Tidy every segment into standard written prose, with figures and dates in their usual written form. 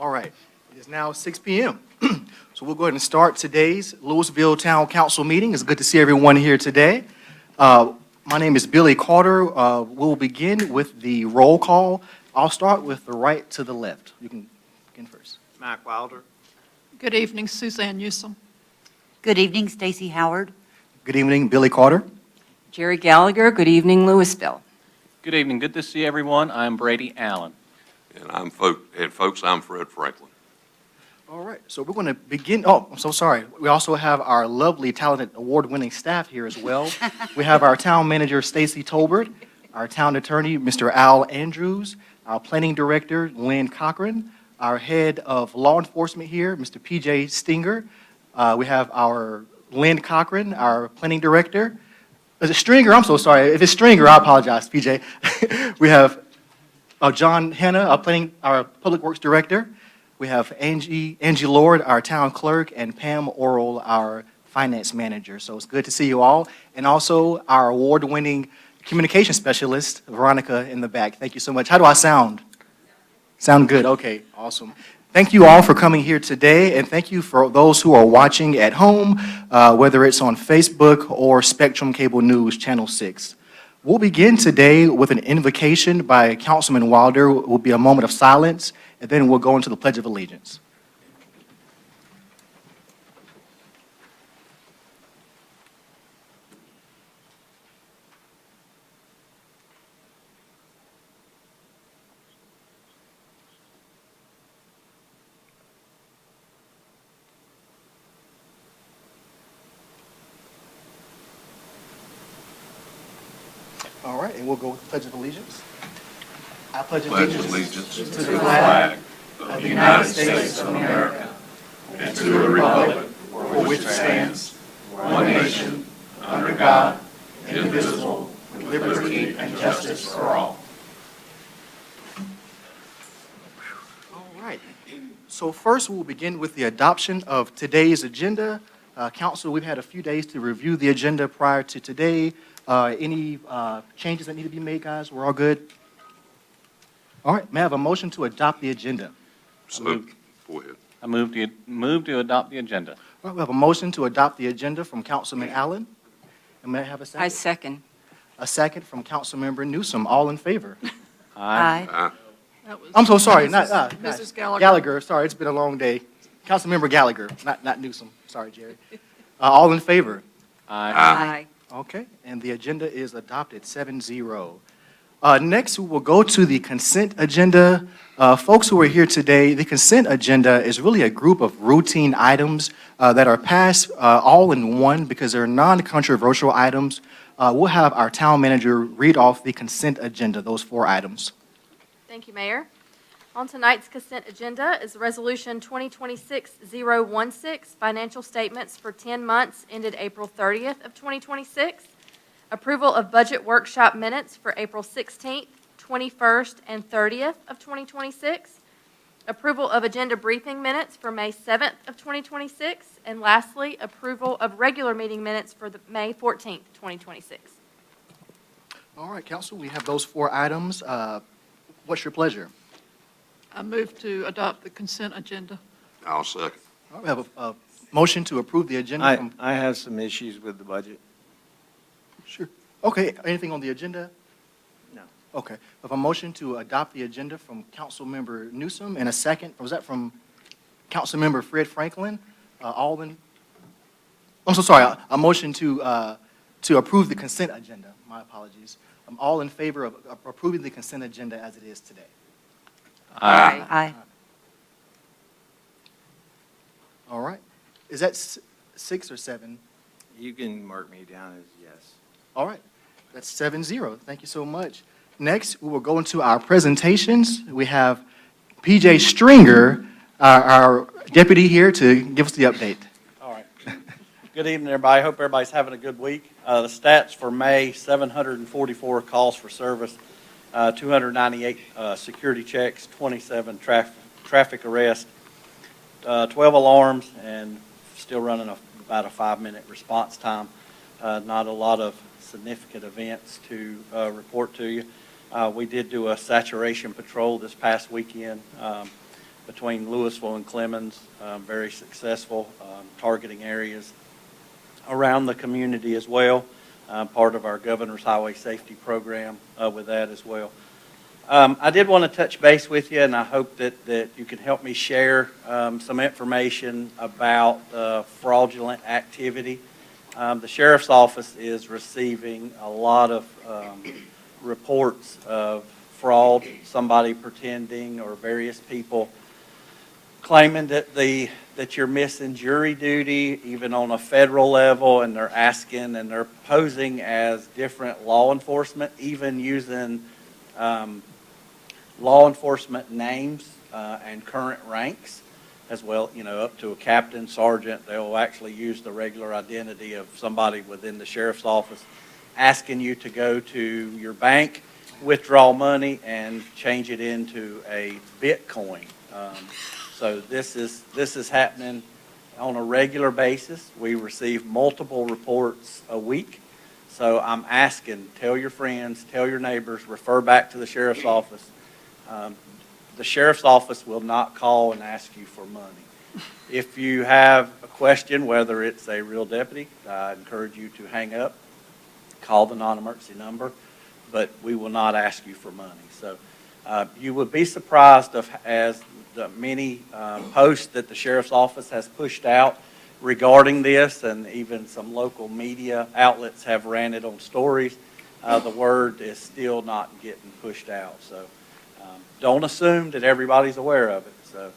All right, it is now 6 p.m. So we'll go ahead and start today's Lewisville Town Council meeting. It's good to see everyone here today. My name is Billy Carter. We'll begin with the roll call. I'll start with the right to the left. You can begin first. Mike Wilder. Good evening, Suzanne Newsom. Good evening, Stacy Howard. Good evening, Billy Carter. Jerry Gallagher, good evening, Lewisville. Good evening. Good to see everyone. I'm Brady Allen. And folks, I'm Fred Franklin. All right, so we're going to begin. Oh, I'm so sorry. We also have our lovely, talented, award-winning staff here as well. We have our town manager, Stacy Tolbert, our town attorney, Mr. Al Andrews, our planning director, Lynn Cochran, our head of law enforcement here, Mr. P.J. Stinger. We have our Lynn Cochran, our planning director. Is it Stringer? I'm so sorry. If it's Stringer, I apologize, P.J. We have John Hanna, our public works director. We have Angie Lord, our town clerk, and Pam Oral, our finance manager. So it's good to see you all. And also our award-winning communication specialist, Veronica, in the back. Thank you so much. How do I sound? Sound good? Okay, awesome. Thank you all for coming here today, and thank you for those who are watching at home, whether it's on Facebook or Spectrum Cable News Channel 6. We'll begin today with an invocation by Councilman Wilder. It will be a moment of silence, and then we'll go into the Pledge of Allegiance. All right, and we'll go with the Pledge of Allegiance. I pledge Allegiance to the flag of the United States of America and to the republic for which it stands, one nation, under God, indivisible, with liberty and justice for all. All right. So first, we'll begin with the adoption of today's agenda. Council, we've had a few days to review the agenda prior to today. Any changes that need to be made, guys? We're all good? All right, may I have a motion to adopt the agenda? So, go ahead. I move to adopt the agenda. All right, we have a motion to adopt the agenda from Councilman Allen. And may I have a second? I second. A second from Councilmember Newsom. All in favor? Aye. That was I'm so sorry, Mrs. Gallagher. Gallagher, sorry, it's been a long day. Councilmember Gallagher, not Newsom. Sorry, Jerry. All in favor? Aye. Okay, and the agenda is adopted 7-0. Next, we will go to the consent agenda. Folks who are here today, the consent agenda is really a group of routine items that are passed all in one because they're non-controversial items. We'll have our town manager read off the consent agenda, those 4 items. Thank you, Mayor. On tonight's consent agenda is Resolution 2026-016, financial statements for 10 months ended April 30th of 2026, approval of budget workshop minutes for April 16th, 21st, and 30th of 2026, approval of agenda briefing minutes for May 7th of 2026, and lastly, approval of regular meeting minutes for the May 14th, 2026. All right, Council, we have those 4 items. What's your pleasure? I move to adopt the consent agenda. I'll second. All right, we have a motion to approve the agenda from... I have some issues with the budget. Sure. Okay, anything on the agenda? No. Okay. We have a motion to adopt the agenda from Councilmember Newsom and a second, or was that from Councilmember Fred Franklin? I'm so sorry, a motion to approve the consent agenda. My apologies. I'm all in favor of approving the consent agenda as it is today. Aye. Aye. All right. Is that 6 or 7? You can mark me down as yes. All right. That's 7-0. Thank you so much. Next, we will go into our presentations. We have P.J. Stringer, our deputy here, to give us the update. All right. Good evening, everybody. Hope everybody's having a good week. The stats for May: 744 calls for service, 298 security checks, 27 traffic arrests, 12 alarms, and still running about a 5-minute response time. Not a lot of significant events to report to you. We did do a saturation patrol this past weekend. between Lewisville and Clemens, very successful, targeting areas around the community as well. Part of our Governor's Highway Safety Program with that as well. I did want to touch base with you, and I hope that you can help me share some information about fraudulent activity. The Sheriff's Office is receiving a lot of reports of fraud, somebody pretending or various people claiming that you're missing jury duty, even on a federal level, and they're asking and they're posing as different law enforcement, even using law enforcement names and current ranks as well, up to a captain, sergeant. They'll actually use the regular identity of somebody within the sheriff's office, asking you to go to your bank, withdraw money, and change it into a Bitcoin. So this is happening on a regular basis. We receive multiple reports a week. So I'm asking, tell your friends, tell your neighbors, refer back to the sheriff's office. The sheriff's office will not call and ask you for money. If you have a question, whether it's a real deputy, I encourage you to hang up, call the non-emergency number, but we will not ask you for money. So you would be surprised as the many posts that the sheriff's office has pushed out regarding this, and even some local media outlets have ran it on stories. The word is still not getting pushed out. So don't assume that everybody's aware of it. So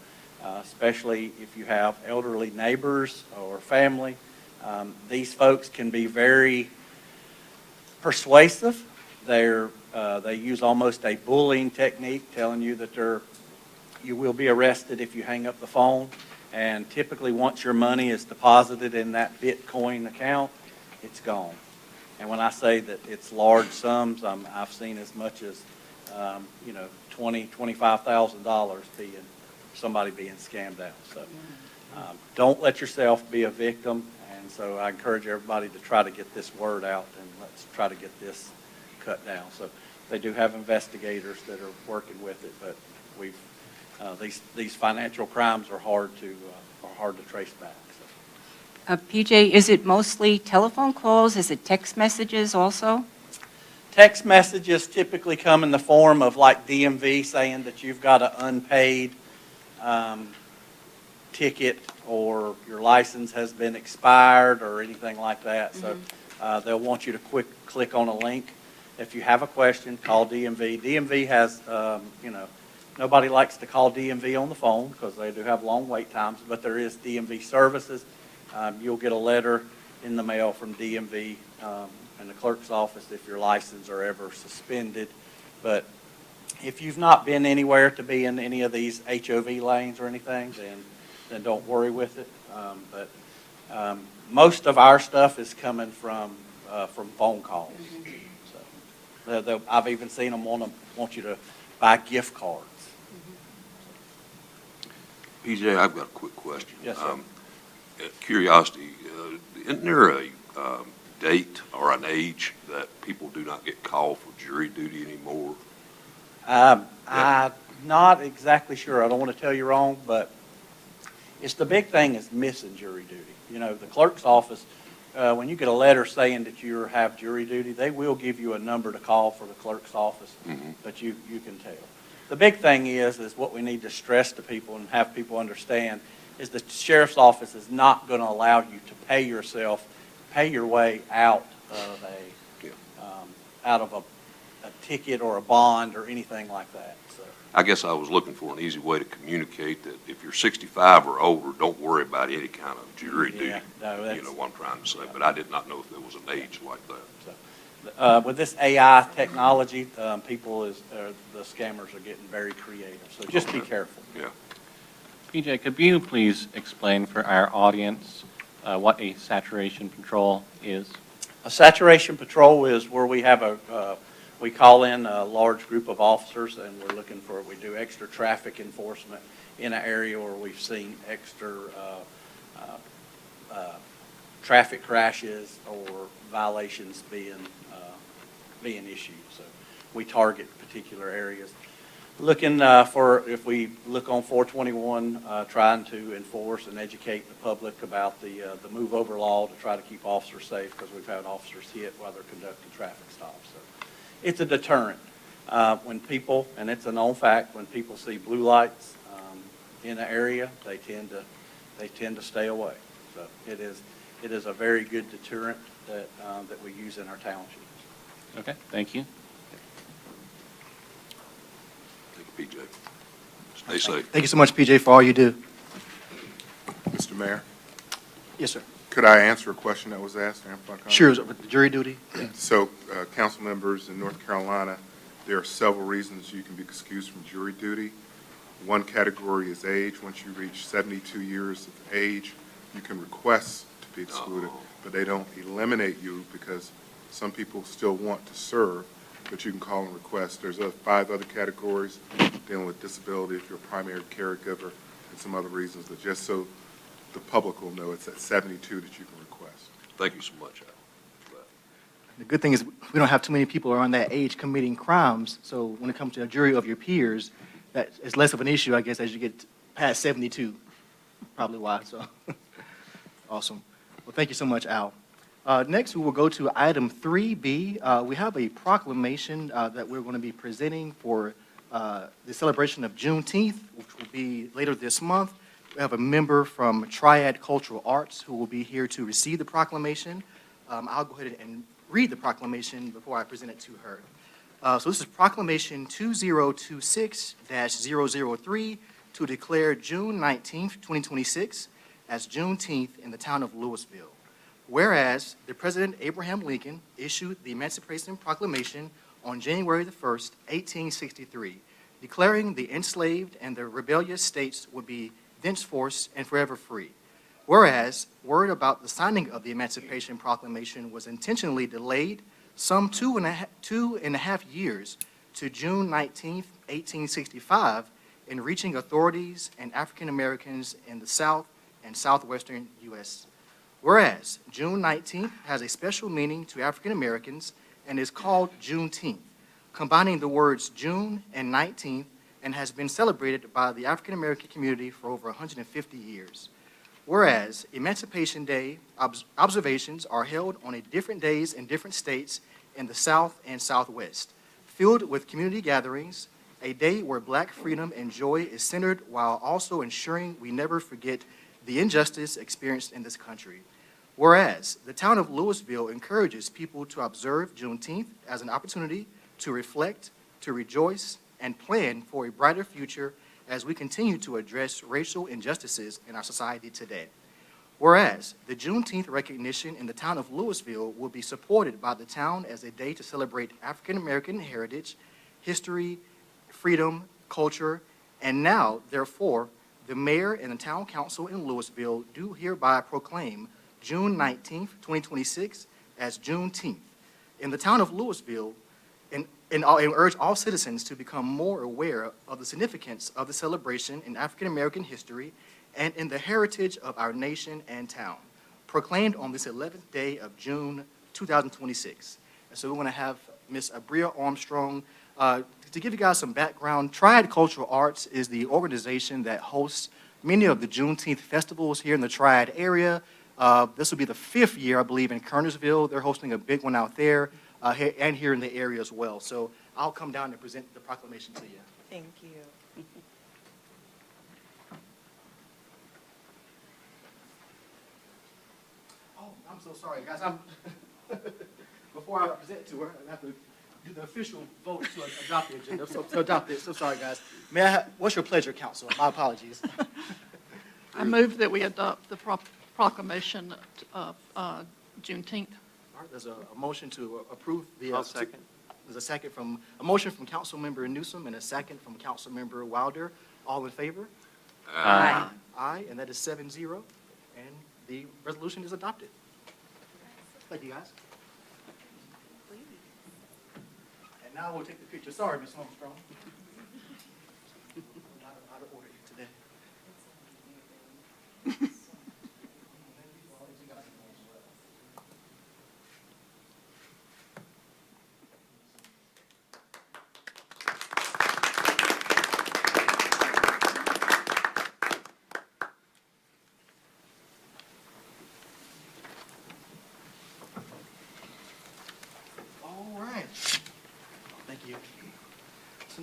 especially if you have elderly neighbors or family, these folks can be very persuasive. They use almost a bullying technique, telling you that you will be arrested if you hang up the phone. And typically, once your money is deposited in that Bitcoin account, it's gone. And when I say that it's large sums, I've seen as much as $25,000 somebody being scammed out. So don't let yourself be a victim. And so I encourage everybody to try to get this word out, and let's try to get this cut down. So they do have investigators that are working with it, but these financial crimes are hard to trace back. So. PJ, is it mostly telephone calls? Is it text messages also? Text messages typically come in the form of like DMV saying that you've got an unpaid ticket, or your license has been expired, or anything like that. So they'll want you to click on a link. If you have a question, call DMV. DMV has, nobody likes to call DMV on the phone because they do have long wait times, but there is DMV services. You'll get a letter in the mail from DMV in the clerk's office if your license are ever suspended. But if you've not been anywhere to be in any of these HOV lanes or anything, then don't worry with it. But most of our stuff is coming from phone calls. So I've even seen them want you to buy gift cards. PJ, I've got a quick question. Yes, sir. Curiosity, isn't there a date or an age that people do not get called for jury duty anymore? I'm not exactly sure. I don't want to tell you wrong, but the big thing is missing jury duty. The clerk's office, when you get a letter saying that you have jury duty, they will give you a number to call for the clerk's office, but you can tell. The big thing is what we need to stress to people and have people understand is the sheriff's office is not going to allow you to pay your way out of a ticket or a bond or anything like that. So I guess I was looking for an easy way to communicate that if you're 65 or older, don't worry about any kind of jury duty. Yeah, no, you know what I'm trying to say, but I did not know if there was an age like that. So, with this AI technology, the scammers are getting very creative. So just be careful. Yeah. PJ, could you please explain for our audience what a saturation patrol is? A saturation patrol is where we have we call in a large group of officers, and we do extra traffic enforcement in an area where we've seen extra traffic crashes or violations being issued. So we target particular areas. looking for, if we look on 421, trying to enforce and educate the public about the move over law to try to keep officers safe, because we've had officers hit while they're conducting traffic stops. So it's a deterrent. When people, and it's a known fact, when people see blue lights in an area, they tend to stay away. So it is a very good deterrent that we use in our townships. Okay, thank you. Thank you, PJ. Stay safe. Thank you so much, PJ, for all you do. Mr. Mayor, Yes, sir. could I answer a question that was asked? Amplify comment? Sure, with the jury duty. So, council members in North Carolina, there are several reasons you can be excused from jury duty. One category is age. Once you reach 72 years of age, you can request to be excluded, but they don't eliminate you because some people still want to serve, but you can call and request. There's 5 other categories dealing with disability, if you're a primary caregiver, and some other reasons, but just so the public will know, it's at 72 that you can request. Thank you so much, Al. for that. The good thing is we don't have too many people around that age committing crimes, so when it comes to a jury of your peers, that is less of an issue, I guess, as you get past 72, probably why, so. Awesome. Well, thank you so much, Al. Next, we will go to item 3B. We have a proclamation that we're going to be presenting for the celebration of Juneteenth, which will be later this month. We have a member from Triad Cultural Arts who will be here to receive the proclamation. I'll go ahead and read the proclamation before I present it to her. So this is Proclamation 2026-003 to declare June 19th, 2026 as Juneteenth in the town of Lewisville. Whereas the President Abraham Lincoln issued the Emancipation Proclamation on January the 1st, 1863, declaring the enslaved and the rebellious states would be thenceforth and forever free. Whereas word about the signing of the Emancipation Proclamation was intentionally delayed some two and a half years to June 19th, 1865, in reaching authorities and African Americans in the South and Southwestern U.S. Whereas June 19th has a special meaning to African Americans and is called Juneteenth, combining the words June and 19th, and has been celebrated by the African American community for over 150 years. Whereas Emancipation Day observations are held on different days in different states in the South and Southwest, filled with community gatherings, a day where Black freedom and joy is centered while also ensuring we never forget the injustice experienced in this country. Whereas the town of Lewisville encourages people to observe Juneteenth as an opportunity to reflect, to rejoice, and plan for a brighter future as we continue to address racial injustices in our society today. Whereas the Juneteenth recognition in the town of Lewisville will be supported by the town as a day to celebrate African American heritage, history, freedom, culture, and now, therefore, the mayor and the town council in Lewisville do hereby proclaim June 19th, 2026 as Juneteenth. In the town of Lewisville, and urge all citizens to become more aware of the significance of the celebration in African American history and in the heritage of our nation and town, proclaimed on this 11th day of June 2026. And so we want to have Ms. Abria Armstrong. To give you guys some background, Triad Cultural Arts is the organization that hosts many of the Juneteenth festivals here in the Triad area. This will be the 5th year, I believe, in Kernersville. They're hosting a big one out there and here in the area as well. So I'll come down and present the proclamation to you. Thank you. Oh, I'm so sorry, guys. Before I present to her, I have to do the official vote to adopt the agenda. So to adopt it. So sorry, guys. May I have, what's your pleasure, council? My apologies. I move that we adopt the proclamation of Juneteenth. All right, there's a motion to approve the. I'll second. There's a motion from Councilmember Newsom and a second from Councilmember Wilder. All in favor? Aye. Aye, and that is 7-0, and the resolution is adopted. Thank you, guys. And now we'll take the picture. Sorry, Ms. Armstrong. Out of order today.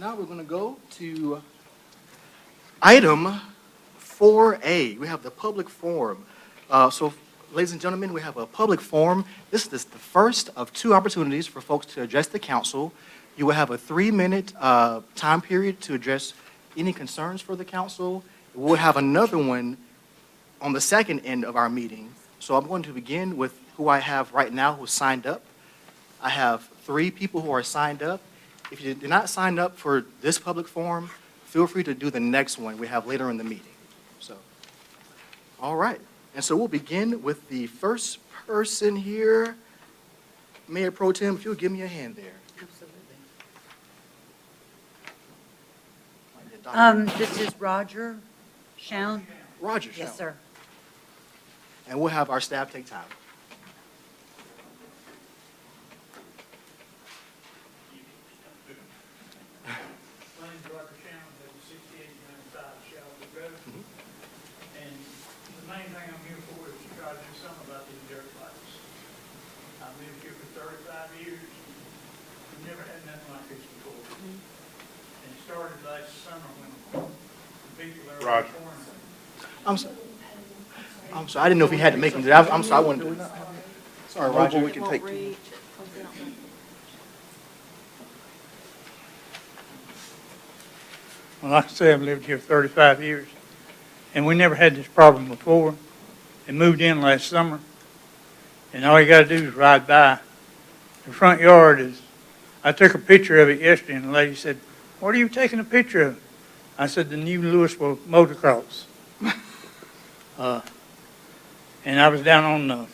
now we're going to go to item 4A. We have the public forum. So, ladies and gentlemen, we have a public forum. This is the first of two opportunities for folks to address the council. You will have a 3-minute time period to address any concerns for the council. We'll have another one on the second end of our meeting. So I'm going to begin with who I have right now who signed up. I have 3 people who are signed up. If you did not sign up for this public forum, feel free to do the next one we have later in the meeting. So, all right. And so we'll begin with the first person here. Mayor Pro Tem, if you'll give me a hand there. This is Roger Schoen. Roger, Yes, sir. And we'll have our staff take time. My name's Roger Shannon, live at 6895 Shelby Road. And the main thing I'm here for is to try to do something about these dirt bikes. I've lived here for 35 years, we've never had nothing like this before. And it started last summer when the people there were Roger. pouring. I'm sorry. I didn't know if we had to make them. I'm sorry, I wanted to. Sorry, Roger. We can take. Well, like I say, I've lived here 35 years, and we never had this problem before. They moved in last summer, and all you got to do is ride by. The front yard is, I took a picture of it yesterday, and the lady said, "What are you taking a picture of?" I said, "The new Lewisville motocross." And I was down on the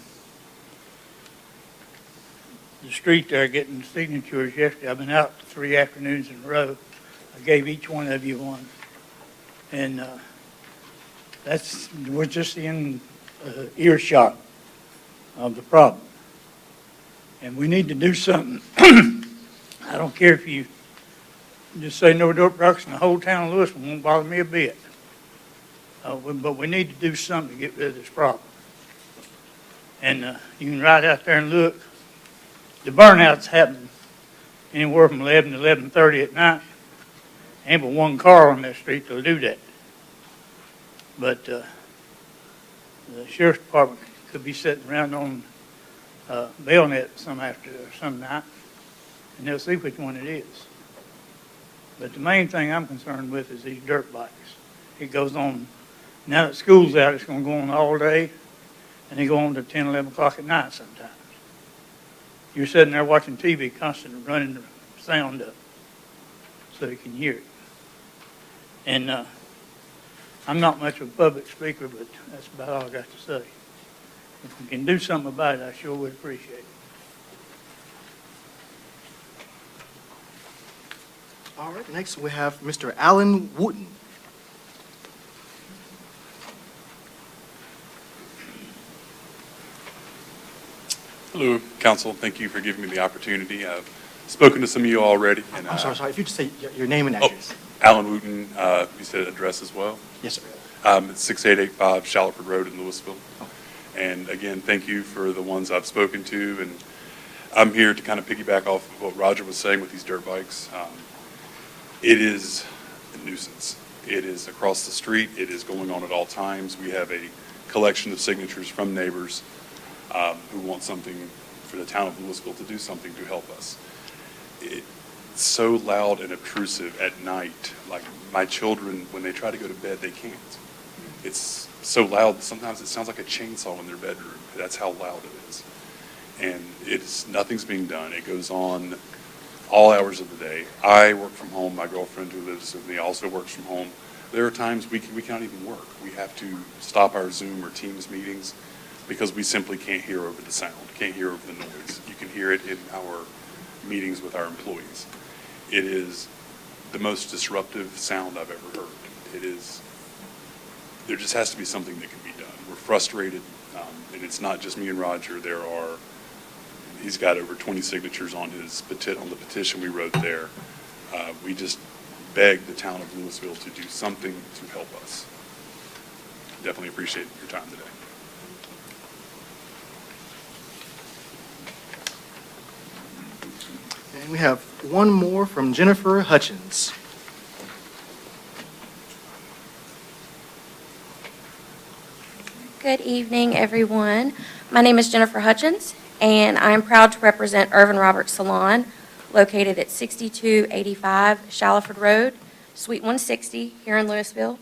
street there getting signatures yesterday. I've been out 3 afternoons in a row. I gave each one of you one. And we're just in earshot of the problem. And we need to do something. I don't care if you just say no dirt bikes in the whole town of Lewisville, won't bother me a bit. But we need to do something to get rid of this problem. And you can ride out there and look. The burnouts happen anywhere from 11 to 11:30 at night. Ain't but one car on that street that'll do that. But the sheriff's department could be sitting around on bayonet some night, and they'll see which one it is. But the main thing I'm concerned with is these dirt bikes. It goes on, now that school's out, it's going to go on all day, and they go on to 10, 11 o'clock at night sometimes. You're sitting there watching TV, constantly running the sound up so you can hear it. And I'm not much of a public speaker, but that's about all I got to say. If we can do something about it, I sure would appreciate it. All right, next we have Mr. Alan Wooten. Hello, Council. Thank you for giving me the opportunity. I've spoken to some of you already. And, I'm sorry, if you just say your name and address. Alan Wooten, you said address as well? Yes, sir. It's 6885 Shallowford Road in Lewisville. And again, thank you for the ones I've spoken to. And I'm here to kind of piggyback off of what Roger was saying with these dirt bikes. It is a nuisance. It is across the street. It is going on at all times. We have a collection of signatures from neighbors who want something for the town of Lewisville to do something to help us. It's so loud and obtrusive at night. Like my children, when they try to go to bed, they can't. It's so loud, sometimes it sounds like a chainsaw in their bedroom. That's how loud it is. And nothing's being done. It goes on all hours of the day. I work from home. My girlfriend who lives with me also works from home. There are times we cannot even work. We have to stop our Zoom or Teams meetings because we simply can't hear over the sound, can't hear over the noise. You can hear it in our meetings with our employees. It is the most disruptive sound I've ever heard. There just has to be something that can be done. We're frustrated, and it's not just me and Roger. He's got over 20 signatures on the petition we wrote there. We just beg the town of Lewisville to do something to help us. Definitely appreciate your time today. And we have one more from Jennifer Hutchins. Good evening, everyone. My name is Jennifer Hutchins, and I'm proud to represent Irvin Roberts Salon, located at 6285 Shallowford Road, Suite 160, here in Lewisville.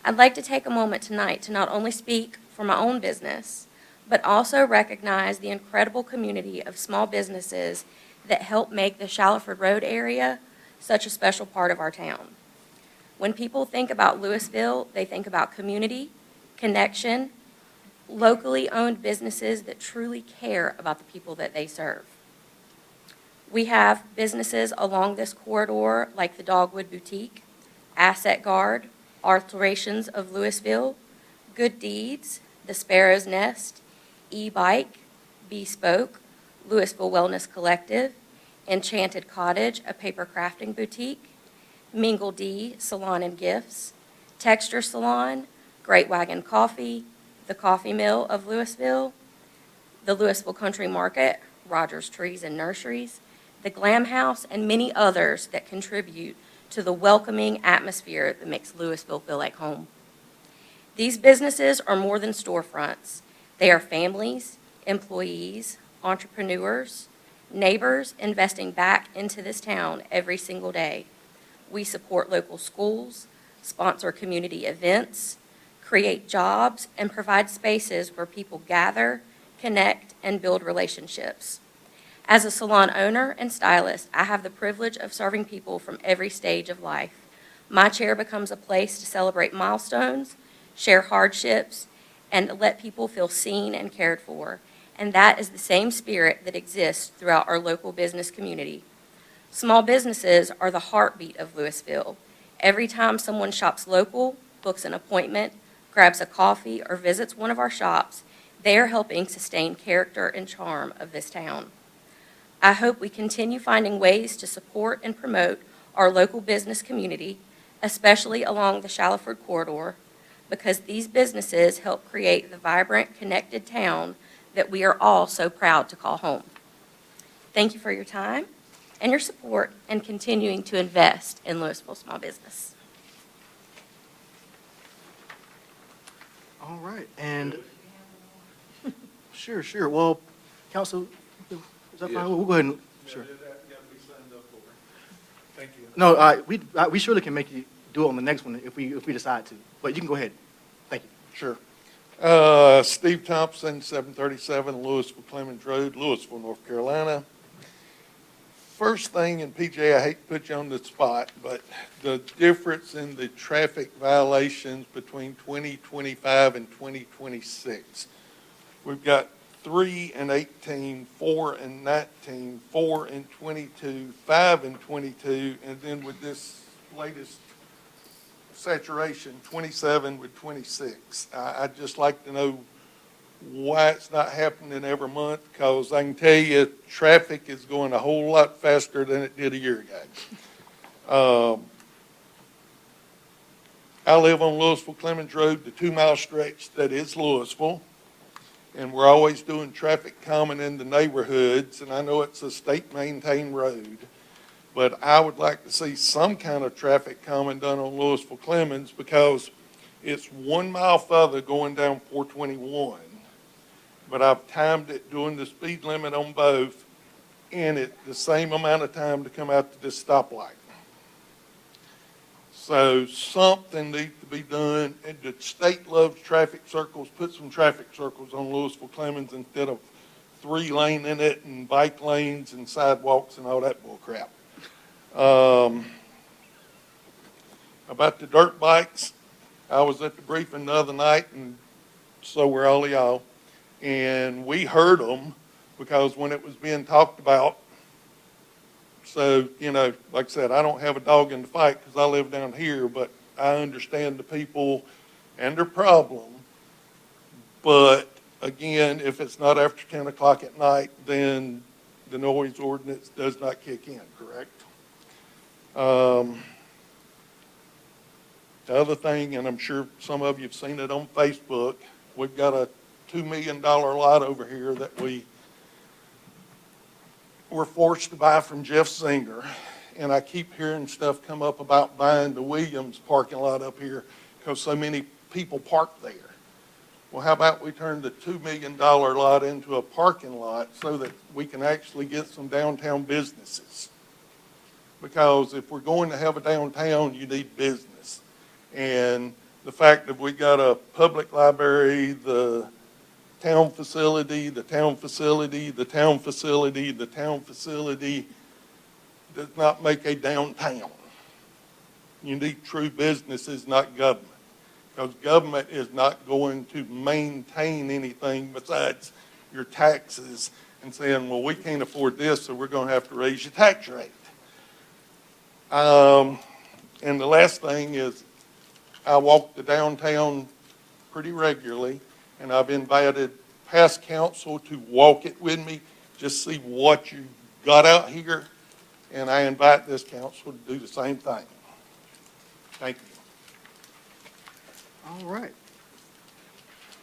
I'd like to take a moment tonight to not only speak for my own business, but also recognize the incredible community of small businesses that help make the Shallowford Road area such a special part of our town. When people think about Lewisville, they think about community, connection, locally owned businesses that truly care about the people that they serve. We have businesses along this corridor like the Dogwood Boutique, Asset Guard, Alterations of Lewisville, Good Deeds, the Sparrow's Nest, E-Bike, Bespoke, Lewisville Wellness Collective, Enchanted Cottage, a paper crafting boutique, Mingle D, Salon and Gifts, Texture Salon, Great Wagon Coffee, the Coffee Mill of Lewisville, the Lewisville Country Market, Rogers Trees and Nurseries, the Glam House, and many others that contribute to the welcoming atmosphere that makes Lewisville feel like home. These businesses are more than storefronts. They are families, employees, entrepreneurs, neighbors investing back into this town every single day. We support local schools, sponsor community events, create jobs, and provide spaces where people gather, connect, and build relationships. As a salon owner and stylist, I have the privilege of serving people from every stage of life. My chair becomes a place to celebrate milestones, share hardships, and let people feel seen and cared for. And that is the same spirit that exists throughout our local business community. Small businesses are the heartbeat of Lewisville. Every time someone shops local, books an appointment, grabs a coffee, or visits one of our shops, they are helping sustain character and charm of this town. I hope we continue finding ways to support and promote our local business community, especially along the Shallowford corridor, because these businesses help create the vibrant, connected town that we are all so proud to call home. Thank you for your time and your support and continuing to invest in Lewisville small business. All right, and sure. Well, Council, is that fine? We'll go ahead and, sure. Thank you. No, we surely can make you do it on the next one if we decide to, but you can go ahead. Thank you. Sure. Steve Thompson, 737 Lewisville Clemens Road, Lewisville, North Carolina. First thing, and PJ, I hate to put you on the spot, but the difference in the traffic violations between 2025 and 2026. We've got 3 and 18, 4 and 19, 4 and 22, 5 and 22, and then with this latest saturation, 27 with 26. I'd just like to know why it's not happening every month, because I can tell you traffic is going a whole lot faster than it did a year ago. I live on Lewisville Clemens Road, the 2-mile stretch that is Lewisville, and we're always doing traffic calming in the neighborhoods, and I know it's a state-maintained road, but I would like to see some kind of traffic calming done on Lewisville Clemens, because it's 1 mile further going down 421. But I've timed it doing the speed limit on both, and it the same amount of time to come out to this stoplight. So something needs to be done, and the state loves traffic circles. Put some traffic circles on Lewisville Clemens instead of 3-lane in it and bike lanes and sidewalks and all that bull crap. About the dirt bikes, I was at the briefing the other night, and so were all of y'all. And we heard them because when it was being talked about, so, like I said, I don't have a dog in the fight because I live down here, but I understand the people and their problem. But again, if it's not after 10 o'clock at night, then the noise ordinance does not kick in, correct? The other thing, and I'm sure some of you have seen it on Facebook, we've got a $2 million lot over here that we we're forced to buy from Jeff Singer, and I keep hearing stuff come up about buying the Williams parking lot up here because so many people park there. Well, how about we turn the $2 million lot into a parking lot so that we can actually get some downtown businesses? Because if we're going to have a downtown, you need business. And the fact that we got a public library, the town facility, the town facility, the town facility, the town facility does not make a downtown. You need true businesses, not government. Because government is not going to maintain anything besides your taxes and saying, well, we can't afford this, so we're going to have to raise your tax rate. And the last thing is, I walk the downtown pretty regularly, and I've invited past council to walk it with me, just see what you got out here, and I invite this council to do the same thing. Thank you. All right.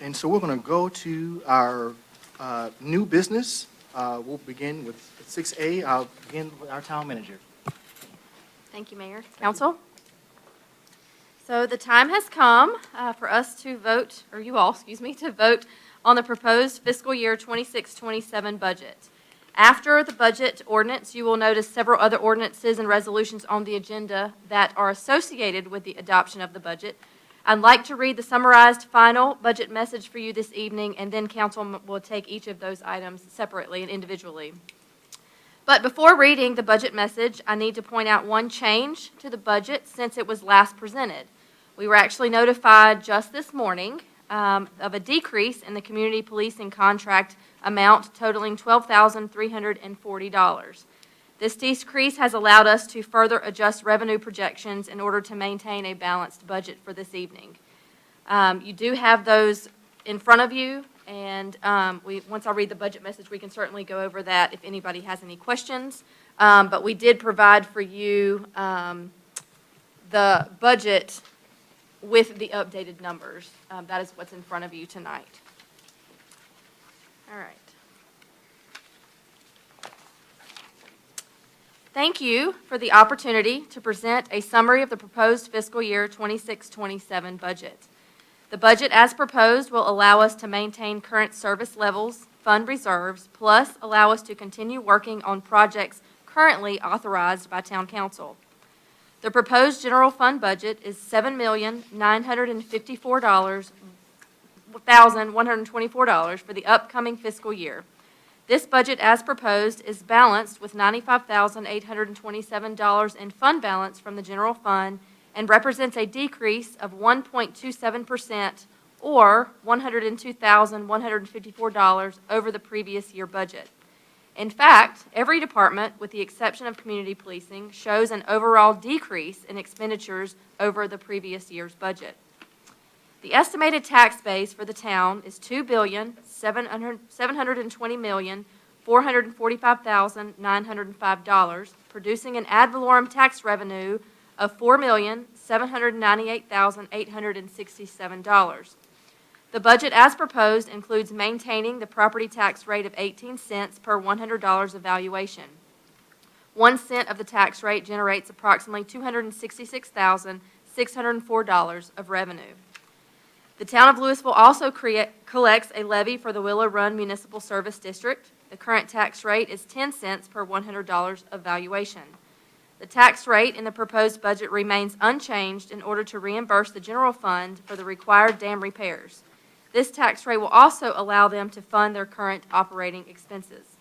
And so we're going to go to our new business. We'll begin with 6A. I'll begin with our town manager. Thank you, Mayor. Council? So the time has come for us to vote, or you all, excuse me, to vote on the proposed fiscal year 26-27 budget. After the budget ordinance, you will notice several other ordinances and resolutions on the agenda that are associated with the adoption of the budget. I'd like to read the summarized final budget message for you this evening, and then council will take each of those items separately and individually. But before reading the budget message, I need to point out one change to the budget since it was last presented. We were actually notified just this morning of a decrease in the community policing contract amount totaling $12,340. This decrease has allowed us to further adjust revenue projections in order to maintain a balanced budget for this evening. You do have those in front of you, and once I read the budget message, we can certainly go over that if anybody has any questions. But we did provide for you the budget with the updated numbers. That is what's in front of you tonight. All right. Thank you for the opportunity to present a summary of the proposed fiscal year 26-27 budget. The budget as proposed will allow us to maintain current service levels, fund reserves, plus allow us to continue working on projects currently authorized by Town Council. The proposed general fund budget is $7,954,124 for the upcoming fiscal year. This budget, as proposed, is balanced with $95,827 in fund balance from the general fund and represents a decrease of 1.27% or $102,154 over the previous year budget. In fact, every department, with the exception of community policing, shows an overall decrease in expenditures over the previous year's budget. The estimated tax base for the town is $2,720,445,905, producing an ad valorem tax revenue of $4,798,867. The budget as proposed includes maintaining the property tax rate of 18 cents per $100 of valuation. 1 cent of the tax rate generates approximately $266,604 of revenue. The town of Lewisville also collects a levy for the Willow Run Municipal Service District. The current tax rate is 10 cents per $100 of valuation. The tax rate in the proposed budget remains unchanged in order to reimburse the general fund for the required dam repairs. This tax rate will also allow them to fund their current operating expenses.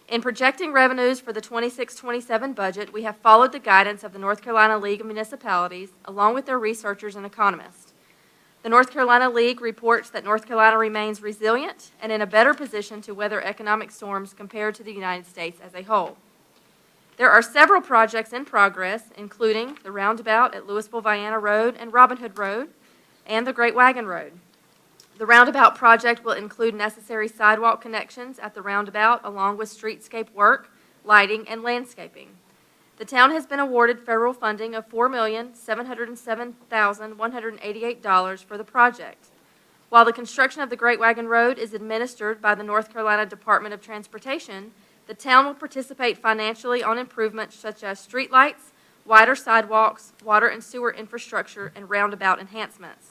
In projecting revenues for the 26-27 budget, we have followed the guidance of the North Carolina League of Municipalities, along with their researchers and economists. The North Carolina League reports that North Carolina remains resilient and in a better position to weather economic storms compared to the United States as a whole. There are several projects in progress, including the roundabout at Lewisville-Vienna Road and Robin Hood Road, and the Great Wagon Road. The roundabout project will include necessary sidewalk connections at the roundabout, along with streetscape work, lighting, and landscaping. The town has been awarded federal funding of $4,707,188 for the project. While the construction of the Great Wagon Road is administered by the North Carolina Department of Transportation, The town will participate financially on improvements such as streetlights, wider sidewalks, water and sewer infrastructure, and roundabout enhancements.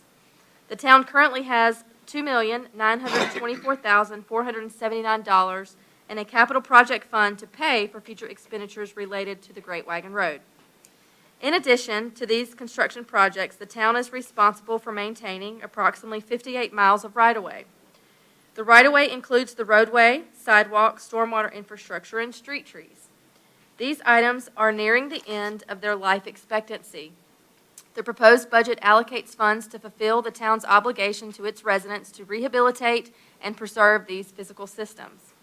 The town currently has $2,924,479 in a capital project fund to pay for future expenditures related to the Great Wagon Road. In addition to these construction projects, the town is responsible for maintaining approximately 58 miles of right-of-way. The right-of-way includes the roadway, sidewalk, stormwater infrastructure, and street trees. These items are nearing the end of their life expectancy. The proposed budget allocates funds to fulfill the town's obligation to its residents to rehabilitate and preserve these physical systems.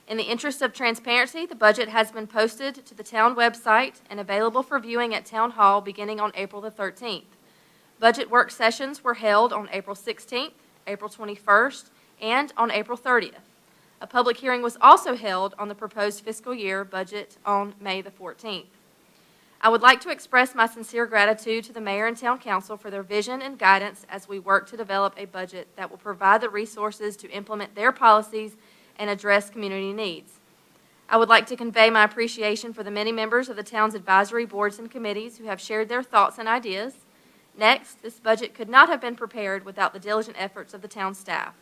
In the interest of transparency, the budget has been posted to the town website and available for viewing at Town Hall beginning on April the 13th. Budget work sessions were held on April 16th, April 21st, and on April 30th. A public hearing was also held on the proposed fiscal year budget on May the 14th. I would like to express my sincere gratitude to the mayor and town council for their vision and guidance as we work to develop a budget that will provide the resources to implement their policies and address community needs. I would like to convey my appreciation for the many members of the town's advisory boards and committees who have shared their thoughts and ideas. Next, this budget could not have been prepared without the diligent efforts of the town staff.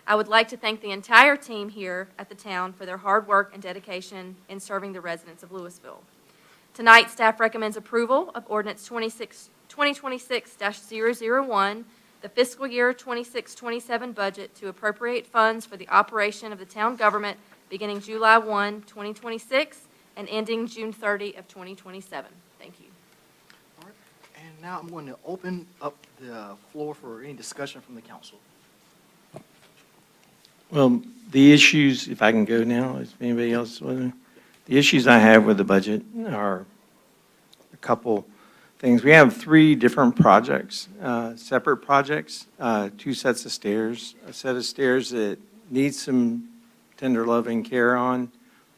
I would like to thank the entire team here at the town for their hard work and dedication in serving the residents of Lewisville. Tonight, staff recommends approval of Ordinance 2026-001, the fiscal year 26-27 budget to appropriate funds for the operation of the town government beginning July 1, 2026, and ending June 30 of 2027. Thank you. All right. And now I'm going to open up the floor for any discussion from the council. Well, the issues, if I can go now, if anybody else, the issues I have with the budget are a couple things. We have 3 different projects, separate projects, 2 sets of stairs, a set of stairs that needs some tender loving care on.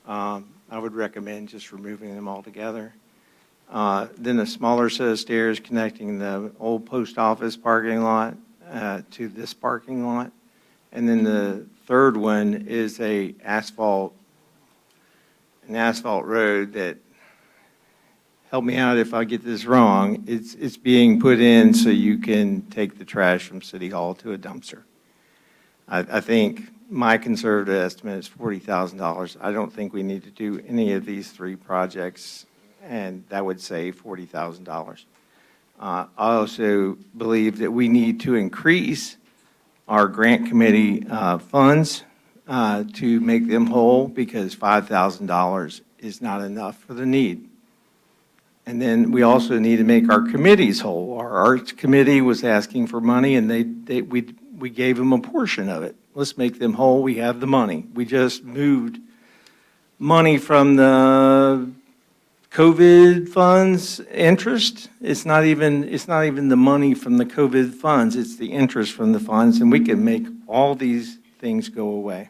I would recommend just removing them altogether. Then a smaller set of stairs connecting the old post office parking lot to this parking lot. And then the third one is an asphalt road that, help me out if I get this wrong, it's being put in so you can take the trash from City Hall to a dumpster. I think my conservative estimate is $40,000. I don't think we need to do any of these 3 projects, and that would save $40,000. I also believe that we need to increase our grant committee funds to make them whole, because $5,000 is not enough for the need. And then we also need to make our committees whole. Our arts committee was asking for money, and we gave them a portion of it. Let's make them whole. We have the money. We just moved money from the COVID funds interest. It's not even the money from the COVID funds. It's the interest from the funds, and we can make all these things go away.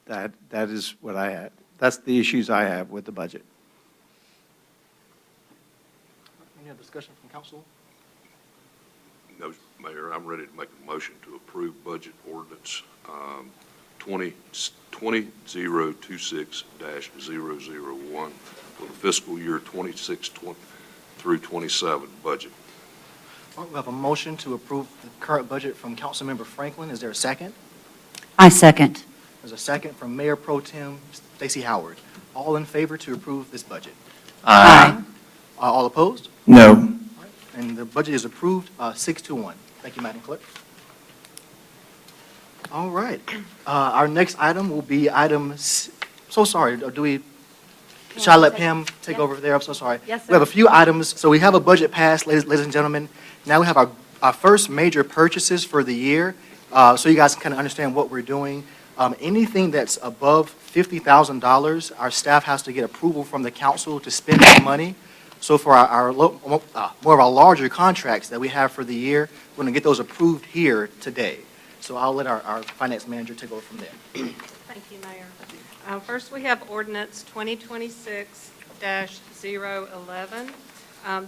That is what I had. That's the issues I have with the budget. Any other discussion from council? No, Mayor, I'm ready to make a motion to approve budget ordinance 2026-001 for the fiscal year 26 through 27 budget. All right, we have a motion to approve the current budget from Councilmember Franklin. Is there a second? I second. There's a second from Mayor Pro Tem Stacey Howard. All in favor to approve this budget? Aye. All opposed? No. All right. And the budget is approved 6-1. Thank you, Madam Clerk. All right. Our next item will be so sorry, should I let Pam take over there? I'm so sorry. Yes, sir. We have a few items. So we have a budget pass, ladies and gentlemen. Now we have our first major purchases for the year, so you guys can kind of understand what we're doing. Anything that's above $50,000, our staff has to get approval from the council to spend that money. So for more of our larger contracts that we have for the year, we're going to get those approved here today. So I'll let our finance manager take over from there. Thank you, Mayor. First, we have ordinance 2026-011.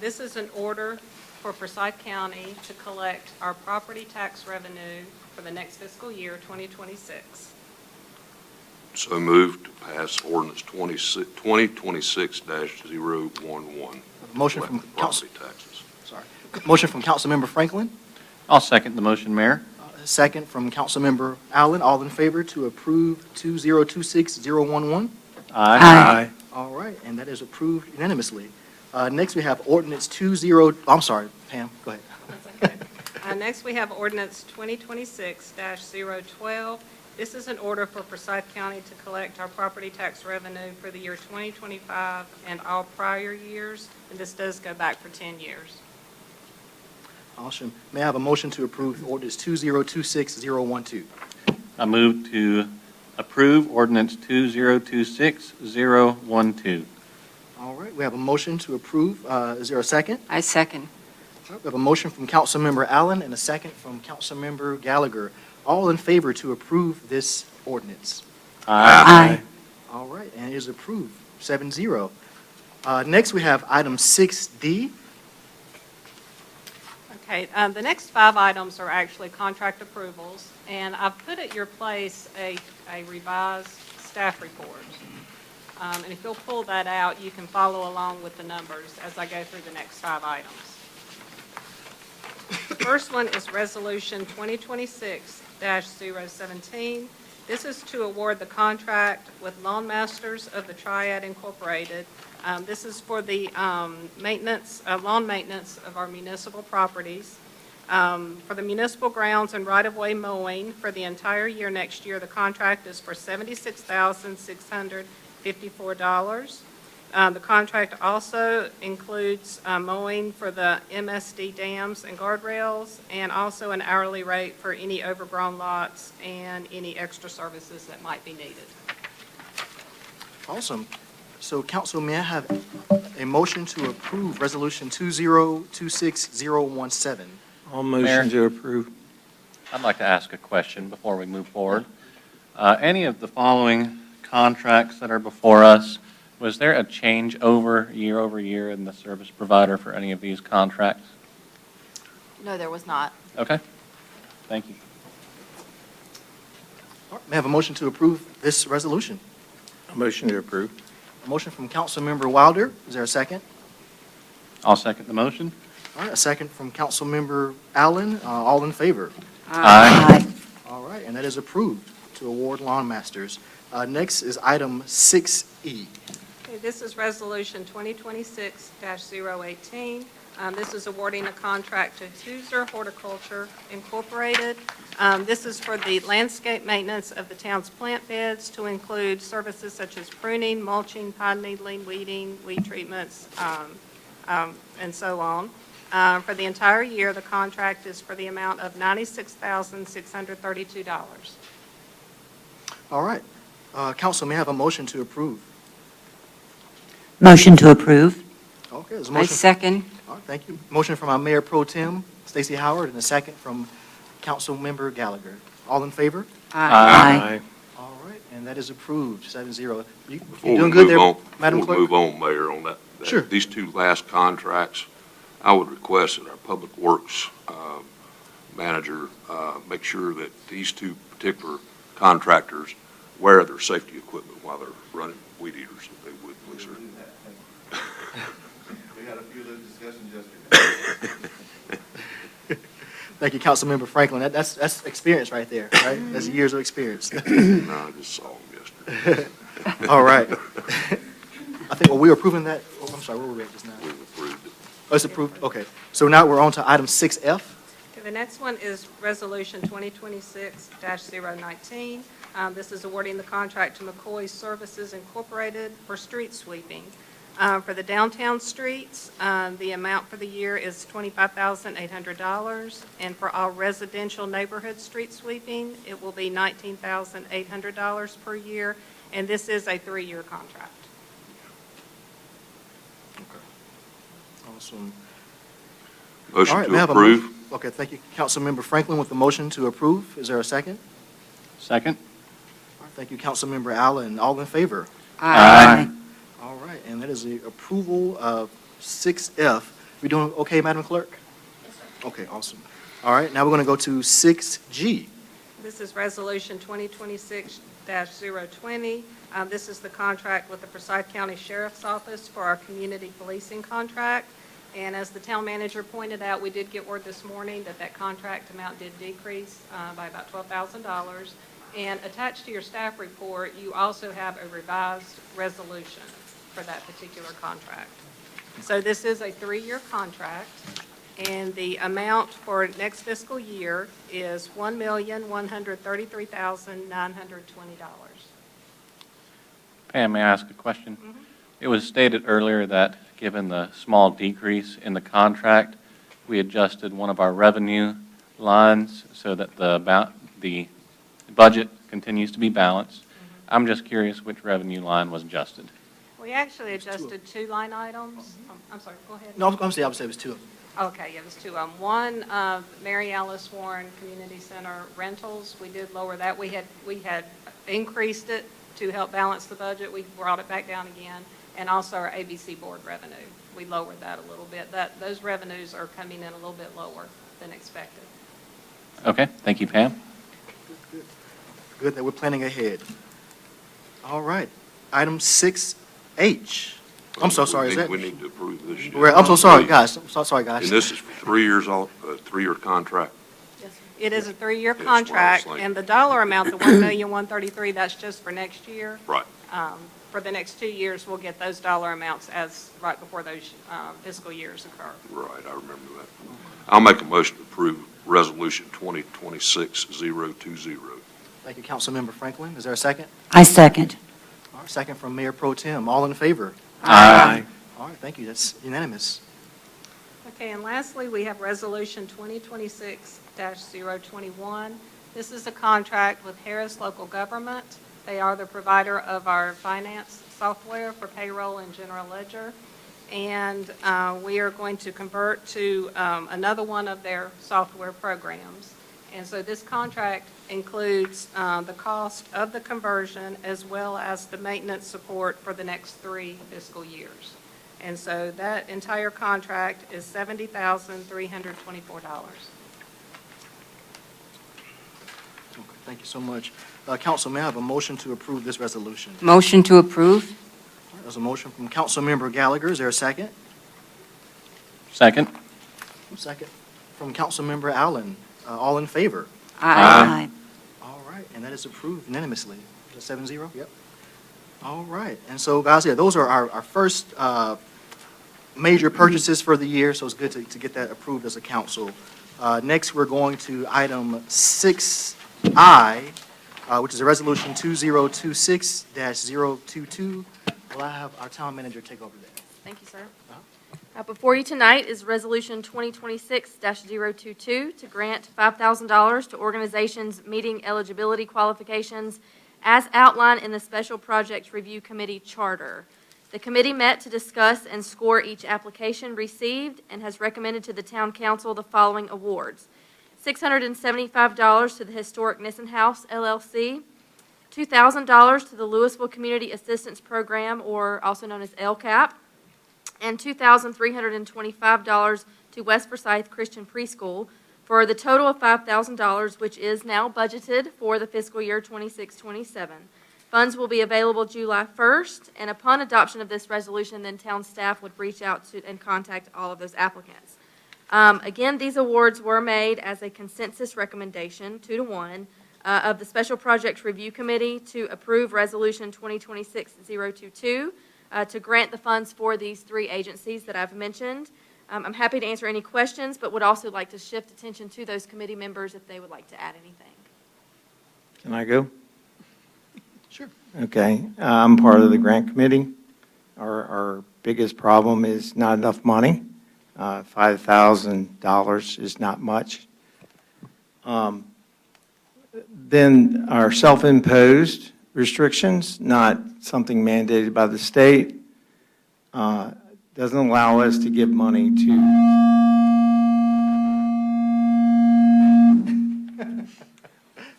This is an order for Forsyth County to collect our property tax revenue for the next fiscal year, 2026. So moved to pass ordinance 2026-011. Motion from collecting Council, property taxes. sorry. Motion from Councilmember Franklin, I'll second the motion, Mayor. second from Councilmember Allen. All in favor to approve 2026-011? Aye. All right, and that is approved unanimously. Next, we have ordinance I'm sorry, Pam, go ahead. Next, we have ordinance 2026-012. This is an order for Forsyth County to collect our property tax revenue for the year 2025 and all prior years, and this does go back for 10 years. Awesome. May I have a motion to approve ordinance 2026-012? I move to approve ordinance 2026-012. All right, we have a motion to approve. Is there a second? I second. All right, we have a motion from Councilmember Allen and a second from Councilmember Gallagher. All in favor to approve this ordinance? Aye. All right, and it is approved, 7-0. Next, we have item 6D. Okay, the next 5 items are actually contract approvals, and I've put at your place a revised staff report. And if you'll pull that out, you can follow along with the numbers as I go through the next 5 items. The first one is Resolution 2026-017. This is to award the contract with Lawn Masters of the Triad Incorporated. This is for the lawn maintenance of our municipal properties. For the municipal grounds and right-of-way mowing for the entire year next year, the contract is for $76,654. The contract also includes mowing for the MSD dams and guardrails, and also an hourly rate for any overgrown lots and any extra services that might be needed. Awesome. So, Council, may I have a motion to approve Resolution 2026-017? All motion to approve. I'd like to ask a question before we move forward. Any of the following contracts that are before us, was there a change over year in the service provider for any of these contracts? No, there was not. Okay, thank you. All right, may I have a motion to approve this resolution? Motion to approve. A motion from Councilmember Wilder. Is there a second? I'll second the motion. All right, a second from Councilmember Allen. All in favor? Aye. All right, and that is approved to award lawn masters. Next is item 6E. Okay, this is Resolution 2026-018. This is awarding a contract to Tuzer Horticulture Incorporated. This is for the landscape maintenance of the town's plant beds to include services such as pruning, mulching, pine needling, weeding, weed treatments, and so on. For the entire year, the contract is for the amount of $96,632. All right. Council, may I have a motion to approve? Motion to approve. Okay, there's a I motion. second. All right, thank you. Motion from our Mayor Pro Tem, Stacey Howard, and a second from Councilmember Gallagher. All in favor? Aye. All right, and that is approved, 7-0. You Before we doing good there, move on, Madam before we Clerk? move on, Mayor, on that, Sure. these 2 last contracts, I would request that our Public Works manager make sure that these 2 particular contractors wear their safety equipment while they're running weed eaters, if they would, please, sir. We had a few of those discussions yesterday. Thank you, Councilmember Franklin. That's experience right there, right? That's years of experience. No, I just saw them yesterday. All right. I think, we're approving that. Oh, I'm sorry, where were we at just now? We've approved it. Oh, it's approved? Okay. So now we're on to item 6F. Okay, the next one is Resolution 2026-019. This is awarding the contract to McCoy Services Incorporated for street sweeping. For the downtown streets, the amount for the year is $25,800, and for all residential neighborhood street sweeping, it will be $19,800 per year, and this is a 3-year contract. Awesome. Motion All right, may I to have a approve. Okay, thank you, Councilmember Franklin, with the motion to approve. Is there a second? Second? All right, thank you, Councilmember Allen. All in favor? Aye. All right, and that is the approval of 6F. We doing okay, Madam Clerk? Yes, sir. Okay, awesome. All right, now we're going to go to 6G. This is Resolution 2026-020. 20. This is the contract with the Forsyth County Sheriff's Office for our community policing contract. And as the town manager pointed out, we did get word this morning that that contract amount did decrease by about $12,000. And attached to your staff report, you also have a revised resolution for that particular contract. So this is a 3-year contract, and the amount for next fiscal year is $1,133,920. Pam, may I ask a question? It was stated earlier that, given the small decrease in the contract, we adjusted one of our revenue lines so that the budget continues to be balanced. I'm just curious which revenue line was adjusted. We actually adjusted 2 line items. I'm sorry, go ahead. No, I would say it was 2 of them. Okay, yeah, it was 2 of them. One, Mary Alice Warren Community Center rentals, we did lower that. We had increased it to help balance the budget. We brought it back down again. And also our ABC board revenue, we lowered that a little bit. Those revenues are coming in a little bit lower than expected. Okay, thank you, Pam. Good that we're planning ahead. All right. Item 6H. I'm so sorry, is that? We need to approve this. I'm so sorry, guys. I'm so sorry, guys. And this is for 3 years, 3-year contract? It is a 3-year That's what I was contract, thinking. and the dollar amount, the $1,133,000, that's just for next year. Right. For the next 2 years, we'll get those dollar amounts right before those fiscal years occur. Right, I remember that. I'll make a motion to approve Resolution 2026-020. Thank you, Councilmember Franklin. Is there a second? I second. All right, second from Mayor Pro Tem. All in favor? Aye. All right, thank you. That's unanimous. Okay, and lastly, we have Resolution 2026-021. This is a contract with Harris Local Government. They are the provider of our finance software for payroll and general ledger. And we are going to convert to another one of their software programs. And so this contract includes the cost of the conversion as well as the maintenance support for the next 3 fiscal years. And so that entire contract is $70,324. Okay, thank you so much. Council, may I have a motion to approve this resolution? Motion to approve? There's a motion from Councilmember Gallagher. Is there a second? Second. Second from Councilmember Allen. All in favor? Aye. All right, and that is approved unanimously. Is that 7-0? Yep. All right, and so, guys, yeah, those are our first major purchases for the year, so it's good to get that approved as a council. Next, we're going to item 6I, which is a resolution 2026-022. Will I have our town manager take over that? Thank you, sir. Before you tonight is Resolution 2026-022 to grant $5,000 to organizations meeting eligibility qualifications as outlined in the Special Projects Review Committee Charter. The committee met to discuss and score each application received and has recommended to the Town Council the following awards: $675 to the Historic Nissen House, LLC, $2,000 to the Lewisville Community Assistance Program, or also known as LCAP, and $2,325 to West Forsyth Christian Preschool, for the total of $5,000, which is now budgeted for the fiscal year 26-27. Funds will be available July 1st, and upon adoption of this resolution, then town staff would reach out to and contact all of those applicants. Again, these awards were made as a consensus recommendation, 2-1, of the Special Projects Review Committee to approve Resolution 2026-022 to grant the funds for these 3 agencies that I've mentioned. I'm happy to answer any questions, but would also like to shift attention to those committee members if they would like to add anything. Can I go? Sure. Okay, I'm part of the grant committee. Our biggest problem is not enough money. $5,000 is not much. Then our self-imposed restrictions, not something mandated by the state, doesn't allow us to give money to.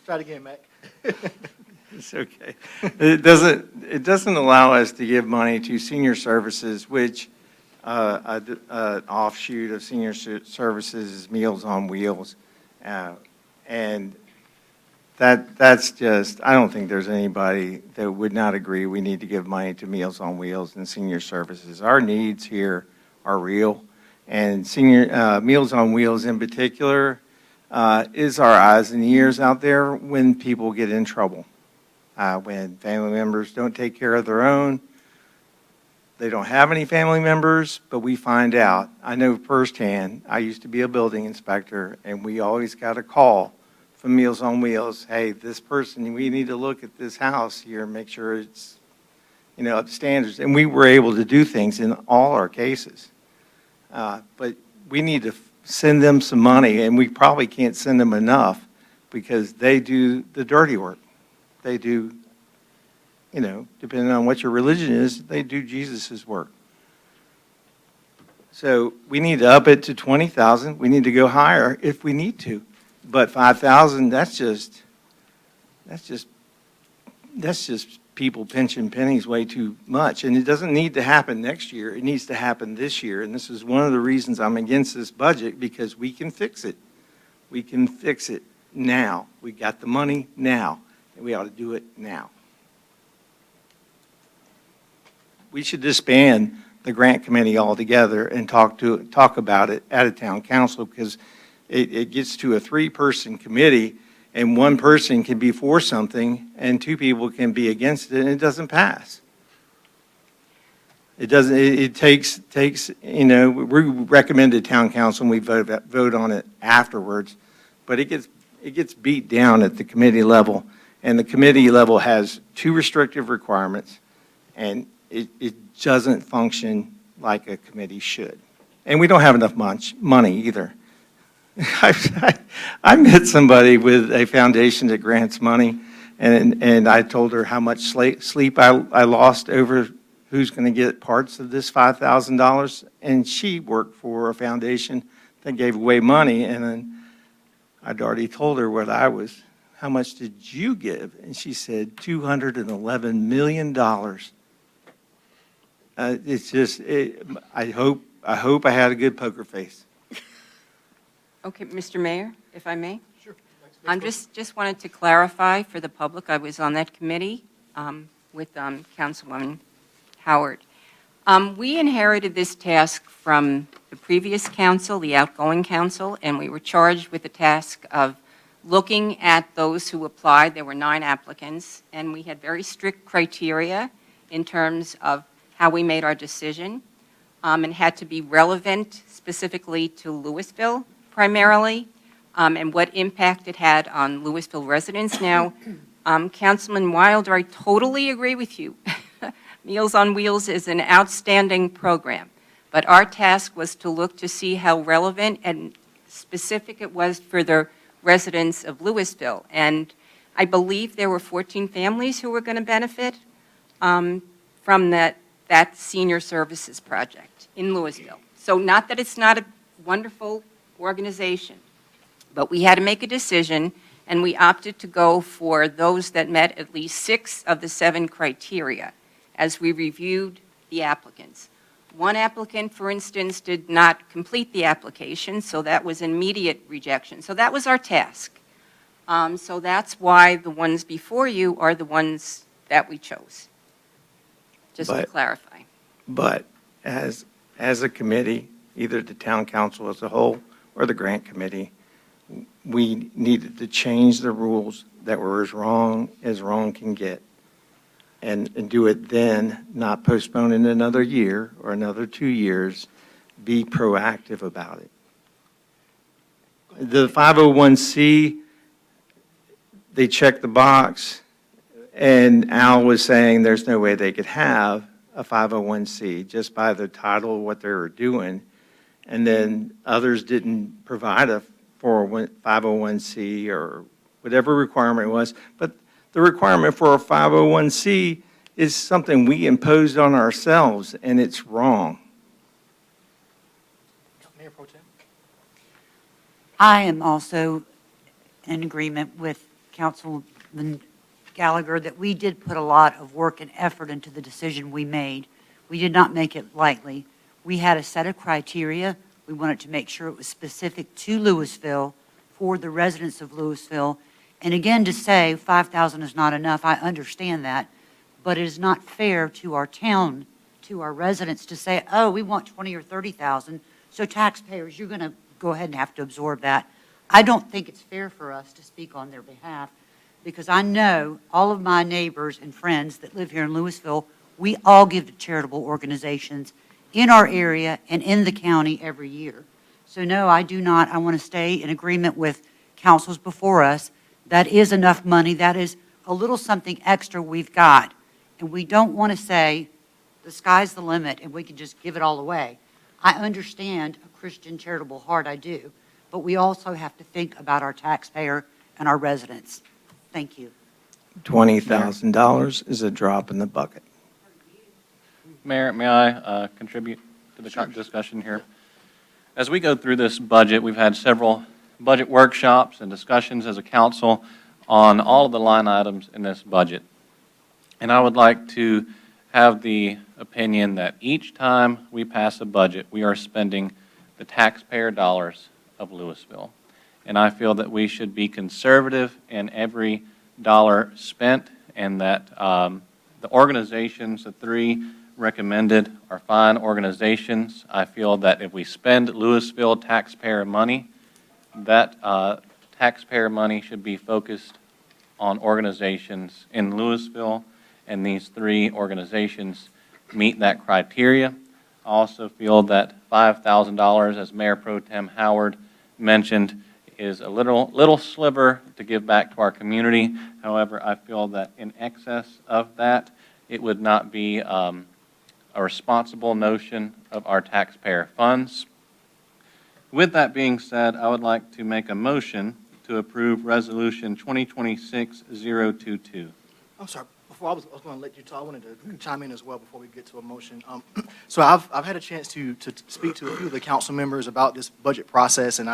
Try it again, Mac. It's okay. It doesn't allow us to give money to senior services, which an offshoot of senior services is Meals on Wheels, and That's just, I don't think there's anybody that would not agree we need to give money to Meals on Wheels and senior services. Our needs here are real, and Meals on Wheels in particular is our eyes and ears out there when people get in trouble. When family members don't take care of their own, they don't have any family members, but we find out. I know firsthand, I used to be a building inspector, and we always got a call from Meals on Wheels. Hey, this person, we need to look at this house here and make sure it's, up to standards. And we were able to do things in all our cases. But we need to send them some money, and we probably can't send them enough because they do the dirty work. They do, depending on what your religion is, they do Jesus' work. So we need to up it to 20,000. We need to go higher if we need to. But 5,000, that's just people pinching pennies way too much. And it doesn't need to happen next year. It needs to happen this year. And this is one of the reasons I'm against this budget, because we can fix it. We can fix it now. We got the money now, and we ought to do it now. We should disband the grant committee altogether and talk about it at a town council, because it gets to a 3-person committee, and 1 person can be for something and 2 people can be against it, and it doesn't pass. It doesn't. It takes. We recommend to town council and we vote on it afterwards, but it gets beat down at the committee level, and the committee level has 2 restrictive requirements, and it doesn't function like a committee should. And we don't have enough money either. I met somebody with a foundation that grants money, and I told her how much sleep I lost over who's going to get parts of this $5,000, and she worked for a foundation that gave away money, and then I'd already told her what I was. How much did you give? And she said $211 million. It's just, I hope I had a good poker face. Okay, Mr. Mayor, if I may? Sure. I just wanted to clarify for the public, I was on that committee with Councilwoman Howard. We inherited this task from the previous council, the outgoing council, and we were charged with the task of looking at those who applied. There were 9 applicants, and we had very strict criteria in terms of how we made our decision, and had to be relevant specifically to Lewisville primarily, and what impact it had on Lewisville residents. Now, Councilman Wilder, I totally agree with you. Meals on Wheels is an outstanding program, but our task was to look to see how relevant and specific it was for the residents of Lewisville. And I believe there were 14 families who were going to benefit from that senior services project in Lewisville. So not that it's not a wonderful organization, but we had to make a decision, and we opted to go for those that met at least 6 of the 7 criteria as we reviewed the applicants. 1 applicant, for instance, did not complete the application, so that was immediate rejection. So that was our task. So that's why the ones before you are the ones that we chose, just to clarify. But as a committee, either the town council as a whole or the grant committee, we needed to change the rules that were as wrong can get, and do it then, not postpone it another year or another 2 years. Be proactive about it. The 501c, they checked the box, and Al was saying there's no way they could have a 501c just by the title of what they were doing. And then others didn't provide a 501c or whatever requirement it was. But the requirement for a 501c is something we imposed on ourselves, and it's wrong. Mayor Pro Tem? I am also in agreement with Councilman Gallagher that we did put a lot of work and effort into the decision we made. We did not make it lightly. We had a set of criteria. We wanted to make sure it was specific to Lewisville, for the residents of Lewisville, And again, to say 5,000 is not enough, I understand that, but it is not fair to our town, to our residents, to say, oh, we want 20 or 30,000, so taxpayers, you're going to go ahead and have to absorb that. I don't think it's fair for us to speak on their behalf, because I know all of my neighbors and friends that live here in Lewisville, we all give to charitable organizations in our area and in the county every year. So no, I do not. I want to stay in agreement with councils before us. That is enough money. That is a little something extra we've got. And we don't want to say, the sky's the limit and we can just give it all away. I understand a Christian charitable heart, I do. But we also have to think about our taxpayer and our residents. Thank you. $20,000 is a drop in the bucket. Mayor, may I contribute to the discussion here? As we go through this budget, we've had several budget workshops and discussions as a council on all of the line items in this budget. And I would like to have the opinion that each time we pass a budget, we are spending the taxpayer dollars of Lewisville. And I feel that we should be conservative in every dollar spent, and that the organizations, the three recommended, are fine organizations. I feel that if we spend Lewisville taxpayer money, that taxpayer money should be focused on organizations in Lewisville, and these three organizations meet that criteria. I also feel that $5,000, as Mayor Pro Tem Howard mentioned, is a little sliver to give back to our community. However, I feel that in excess of that, it would not be a responsible notion of our taxpayer funds. With that being said, I would like to make a motion to approve Resolution 2026-022. I'm sorry, before I was going to let you talk, I wanted to chime in as well before we get to a motion. So I've had a chance to speak to a few of the council members about this budget process, and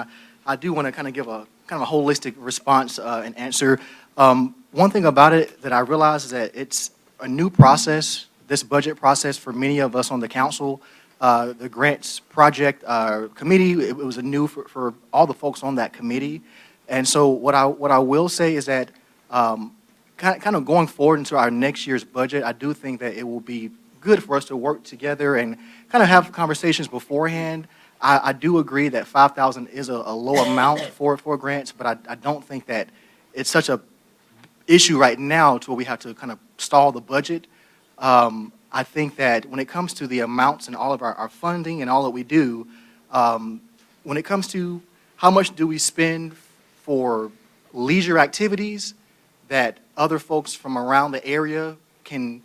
I do want to kind of give a holistic response and answer. One thing about it that I realize is that it's a new process, this budget process, for many of us on the council. The grants project committee, it was new for all the folks on that committee. And so what I will say is that kind of going forward into our next year's budget, I do think that it will be good for us to work together and kind of have conversations beforehand. I do agree that 5,000 is a low amount for grants, but I don't think that it's such a issue right now to where we have to kind of stall the budget. I think that when it comes to the amounts and all of our funding and all that we do, when it comes to how much do we spend for leisure activities that other folks from around the area can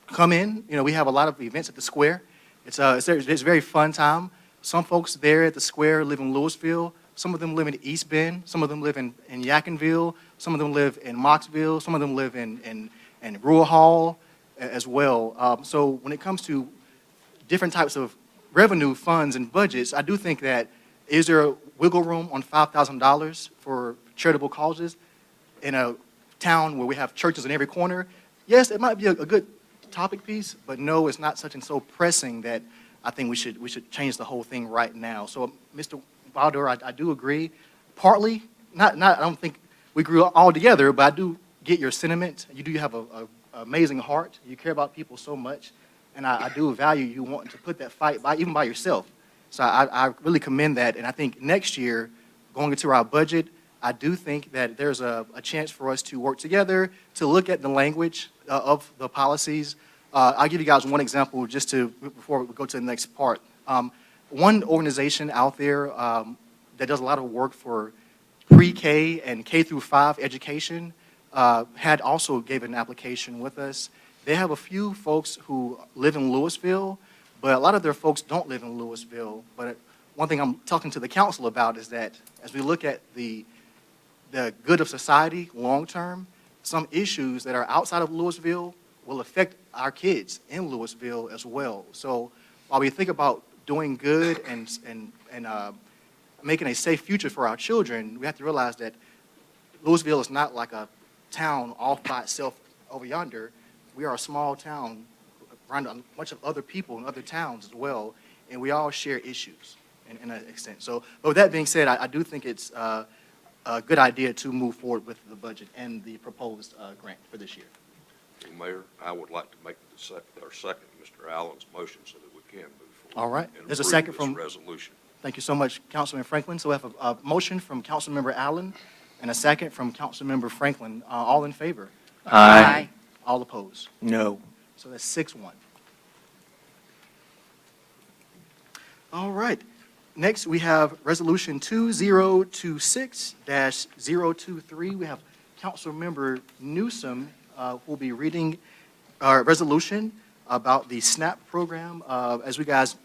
come in. You know, we have a lot of events at the square. It's a very fun time. Some folks there at the square live in Lewisville. Some of them live in East Bend. Some of them live in Yadkinville. Some of them live in Moxville. Some of them live in Rural Hall as well. So when it comes to different types of revenue funds and budgets, I do think that is there a wiggle room on $5,000 for charitable causes in a town where we have churches in every corner? Yes, it might be a good topic piece, but no, it's not such and so pressing that I think we should change the whole thing right now. So, Mr. Wilder, I do agree. Partly, I don't think we grew all together, but I do get your sentiment. You do have an amazing heart. You care about people so much, and I do value you wanting to put that fight even by yourself. So I really commend that, and I think next year, going into our budget, I do think that there's a chance for us to work together to look at the language of the policies. I'll give you guys one example just before we go to the next part. One organization out there that does a lot of work for pre-K and K through 5 education had also gave an application with us. They have a few folks who live in Lewisville, but a lot of their folks don't live in Lewisville. But one thing I'm talking to the council about is that as we look at the good of society long-term, some issues that are outside of Lewisville will affect our kids in Lewisville as well. So while we think about doing good and making a safe future for our children, we have to realize that Lewisville is not like a town all by itself over yonder. We are a small town around a bunch of other people in other towns as well, and we all share issues in an extent. So, but with that being said, I do think it's a a good idea to move forward with the budget and the proposed grant for this year. Mayor, I would like to make second Mr. Allen's motion so that we can move forward. All right. And There's a approve second this from- resolution. Thank you so much, Councilman Franklin. So we have a motion from Councilmember Allen and a second from Councilmember Franklin. All in favor? Aye. All opposed? No. So that's 6-1. All right. Next, we have Resolution 2026-023. We have Councilmember Newsom who will be reading our resolution about the SNAP program. As you guys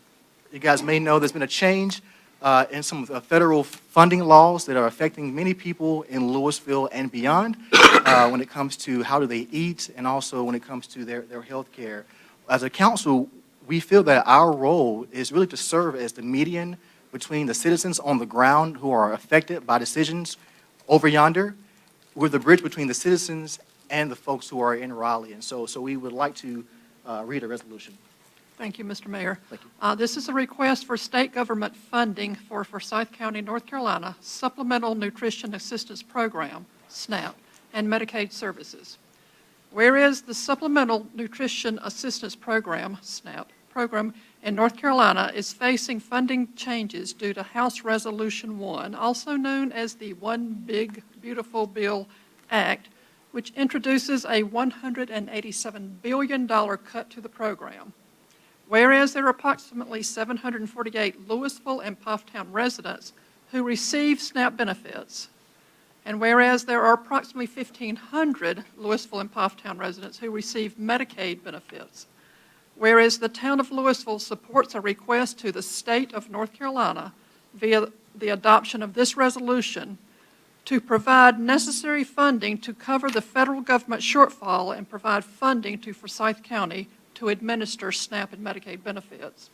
may know, there's been a change in some of the federal funding laws that are affecting many people in Lewisville and beyond when it comes to how do they eat and also when it comes to their health care. As a council, we feel that our role is really to serve as the median between the citizens on the ground who are affected by decisions over yonder. We're the bridge between the citizens and the folks who are in Raleigh. And so we would like to read a resolution. Thank you, Mr. Mayor. Thank you. This is a request for state government funding for Forsyth County, North Carolina Supplemental Nutrition Assistance Program, SNAP, and Medicaid services. Whereas the Supplemental Nutrition Assistance Program, SNAP, program in North Carolina is facing funding changes due to House Resolution 1, also known as the One Big Beautiful Bill Act, which introduces a $187 billion cut to the program. Whereas there are approximately 748 Lewisville and Pufftown residents who receive SNAP benefits, and whereas there are approximately 1,500 Lewisville and Pufftown residents who receive Medicaid benefits, whereas the town of Lewisville supports a request to the state of North Carolina via the adoption of this resolution to provide necessary funding to cover the federal government shortfall and provide funding to Forsyth County to administer SNAP and Medicaid benefits.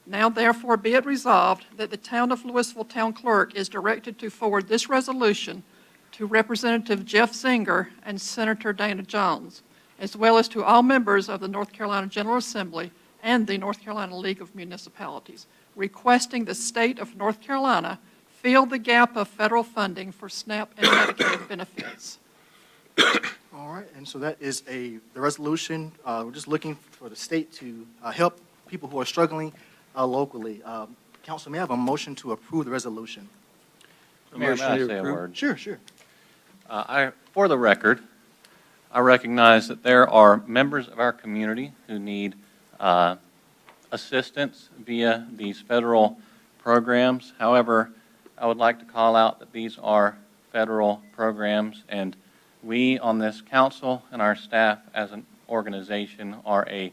Now therefore be it resolved that the town of Lewisville Town Clerk is directed to forward this resolution to Representative Jeff Zinger and Senator Dana Jones, as well as to all members of the North Carolina General Assembly and the North Carolina League of Municipalities, requesting the state of North Carolina fill the gap of federal funding for SNAP and Medicaid benefits. All right, and so that is the resolution. We're just looking for the state to help people who are struggling locally. Council, may I have a motion to approve the resolution? Mayor, may I say a word? Sure. For the record, I recognize that there are members of our community who need assistance via these federal programs. However, I would like to call out that these are federal programs, and we on this council and our staff as an organization are a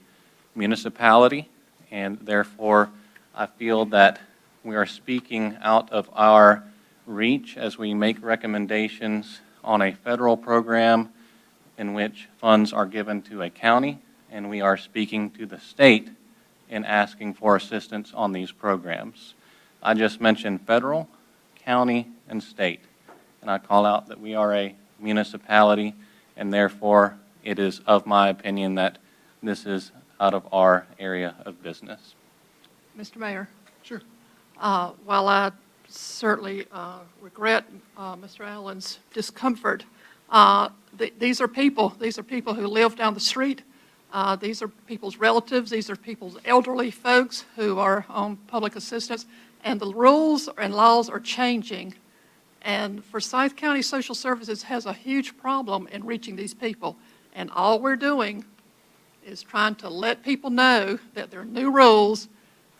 municipality, and therefore I feel that we are speaking out of our reach as we make recommendations on a federal program in which funds are given to a county, and we are speaking to the state in asking for assistance on these programs. I just mentioned federal, county, and state, and I call out that we are a municipality, and therefore it is of my opinion that this is out of our area of business. Mr. Mayor? Sure. While I certainly regret Mr. Allen's discomfort, these are people who live down the street. These are people's relatives. These are people's elderly folks who are on public assistance. And the rules and laws are changing. And Forsyth County Social Services has a huge problem in reaching these people. And all we're doing is trying to let people know that there are new rules,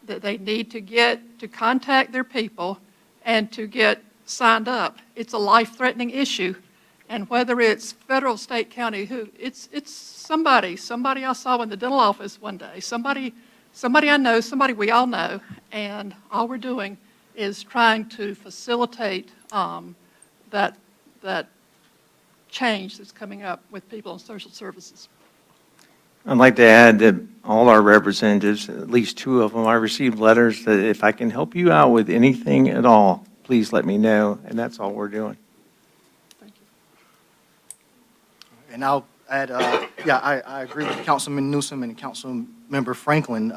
that they need to get to contact their people and to get signed up. It's a life-threatening issue. And whether it's federal, state, county, it's somebody I saw in the dental office one day, somebody I know, somebody we all know, and all we're doing is trying to facilitate that change that's coming up with people in social services. I'd like to add that all our representatives, at least 2 of them, I received letters that if I can help you out with anything at all, please let me know, and that's all we're doing. Thank you. And I'll add, I agree with Councilman Newsom and Councilmember Franklin.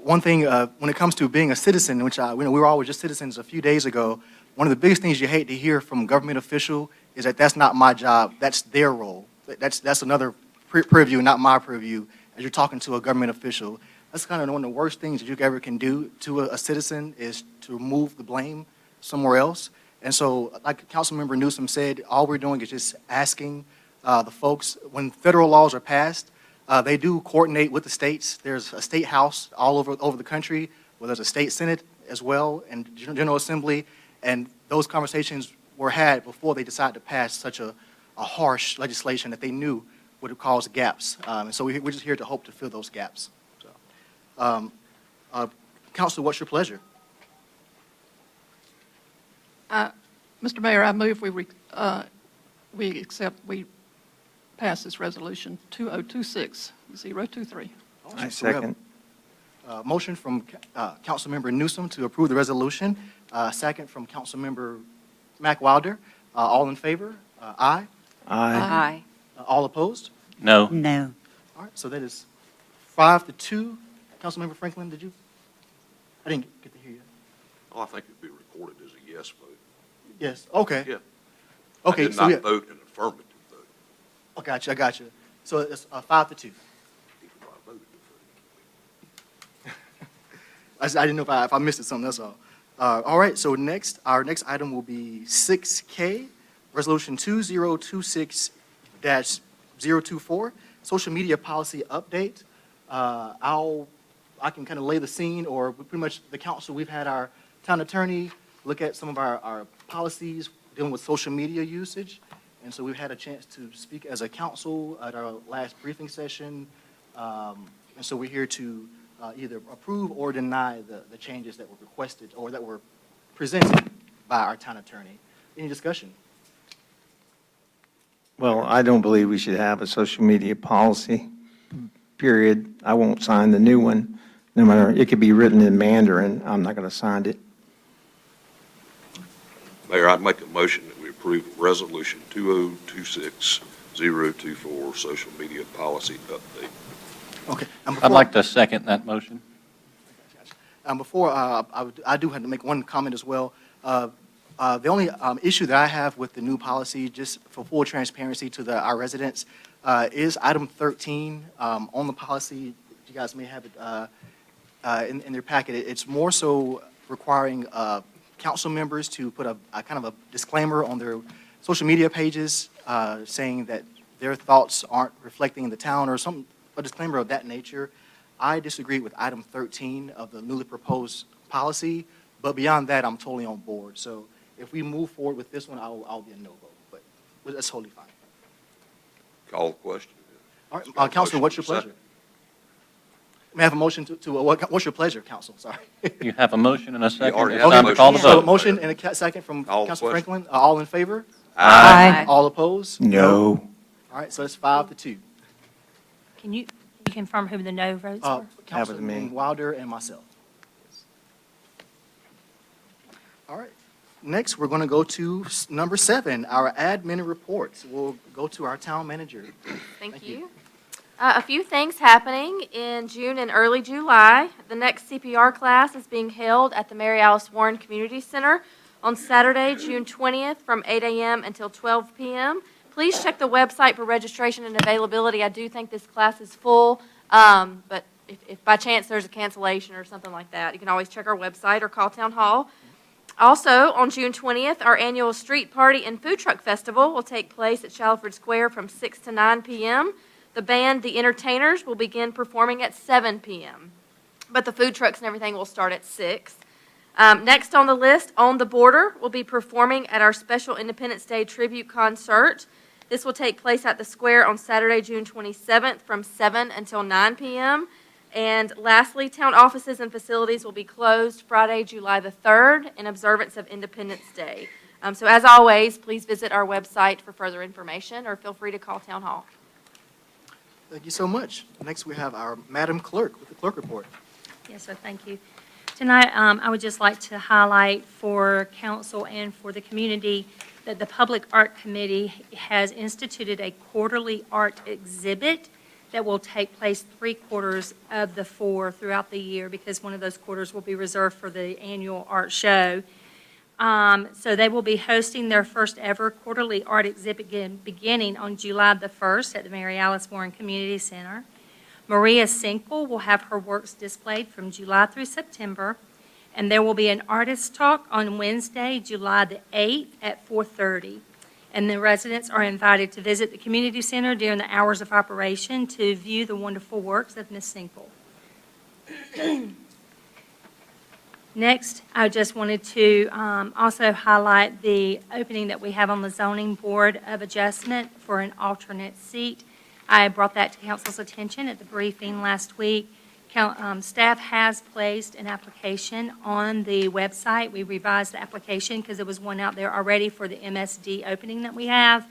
one thing, when it comes to being a citizen, which we were all just citizens a few days ago, one of the biggest things you hate to hear from a government official is that that's not my job, that's their role. That's another purview, not my purview, as you're talking to a government official. That's kind of one of the worst things that you ever can do to a citizen is to move the blame somewhere else. And so, like Councilmember Newsom said, all we're doing is just asking the folks, when federal laws are passed, they do coordinate with the states. There's a state house all over the country, where there's a state senate as well, and General Assembly, and those conversations were had before they decided to pass such a harsh legislation that they knew would cause gaps. And so we're just here to hope to fill those gaps. So, Council, what's your pleasure? Mr. Mayor, I move we pass this resolution 2026-023. I second. Motion from Councilmember Newsom to approve the resolution. Second from Councilmember Mack Wilder. All in favor? Aye. Aye. All opposed? No. No. All right, so that is 5-2. Councilmember Franklin, did you? I didn't get to hear you. Oh, I think it'd be recorded as a yes vote. Yes, okay. Yeah. Okay, I did so not yeah. vote an affirmative vote. I got you. So it's 5-2. Even though I voted affirmative. I didn't know if I missed it something, that's all. All right, so our next item will be 6K, Resolution 2026-024, Social Media Policy Update. I can kind of lay the scene, or pretty much the council, we've had our town attorney look at some of our policies dealing with social media usage. And so we've had a chance to speak as a council at our last briefing session. And so we're here to either approve or deny the changes that were requested or that were presented by our town attorney. Any discussion? Well, I don't believe we should have a social media policy, period. I won't sign the new one, no matter, it could be written in Mandarin. I'm not going to sign it. Mayor, I'd make a motion that we approve Resolution 2026-024, Social Media Policy Update. Okay. I'd like to second that motion. Before, I do have to make one comment as well. The only issue that I have with the new policy, just for full transparency to our residents, is item 13 on the policy. You guys may have it in their packet. It's more so requiring council members to put a kind of a disclaimer on their social media pages saying that their thoughts aren't reflecting the town or a disclaimer of that nature. I disagree with item 13 of the newly proposed policy, but beyond that, I'm totally on board. So if we move forward with this one, I'll be a no vote, but that's totally fine. Call the question. All right, Councilman, what's your pleasure? May I have a motion what's your pleasure, Council? Sorry. You have a motion and a second. already It's have a time to call the motion. So a vote. motion and a second from Call the Councilman question. Franklin. All in favor? Aye. All opposed? No. All right, so it's 5-2. Can you confirm who the no votes were? That was me. Councilman Wilder and myself. All right. Next, we're going to go to number 7, our admin reports. We'll go to our town manager. Thank you. A few things happening in June and early July. The next CPR class is being held at the Mary Alice Warren Community Center on Saturday, June 20th from 8 a.m. until 12 p.m. Please check the website for registration and availability. I do think this class is full, but if by chance there's a cancellation or something like that, you can always check our website or call Town Hall. Also, on June 20th, our annual Street Party and Food Truck Festival will take place at Shallowford Square from 6 to 9 p.m. The band, The Entertainers, will begin performing at 7 p.m., but the food trucks and everything will start at 6. Next on the list, On the Border will be performing at our special Independence Day tribute concert. This will take place at the square on Saturday, June 27th from 7 until 9 p.m. And lastly, town offices and facilities will be closed Friday, July the 3rd in observance of Independence Day. So as always, please visit our website for further information or feel free to call Town Hall. Thank you so much. Next, we have our Madam Clerk with the clerk report. Yes, sir, thank you. Tonight, I would just like to highlight for council and for the community that the Public Art Committee has instituted a quarterly art exhibit that will take place 3 quarters of the 4 throughout the year, because one of those quarters will be reserved for the annual art show. So they will be hosting their first ever quarterly art exhibit beginning on July the 1st at the Mary Alice Warren Community Center. Maria Sinkle will have her works displayed from July through September, and there will be an artist talk on Wednesday, July the 8th at 4:30. And the residents are invited to visit the community center during the hours of operation to view the wonderful works of Ms. Sinkle. Next, I just wanted to also highlight the opening that we have on the Zoning Board of Adjustment for an alternate seat. I brought that to council's attention at the briefing last week. Staff has placed an application on the website. We revised the application because there was one out there already for the MSD opening that we have.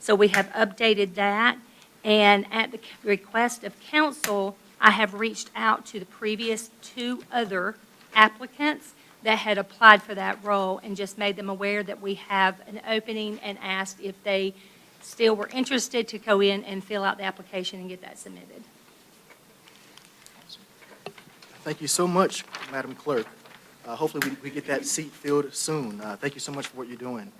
So we have updated that. And at the request of council, I have reached out to the previous 2 other applicants that had applied for that role and just made them aware that we have an opening and asked if they still were interested to go in and fill out the application and get that submitted. Thank you so much, Madam Clerk. Hopefully we get that seat filled soon. Thank you so much for what you're doing.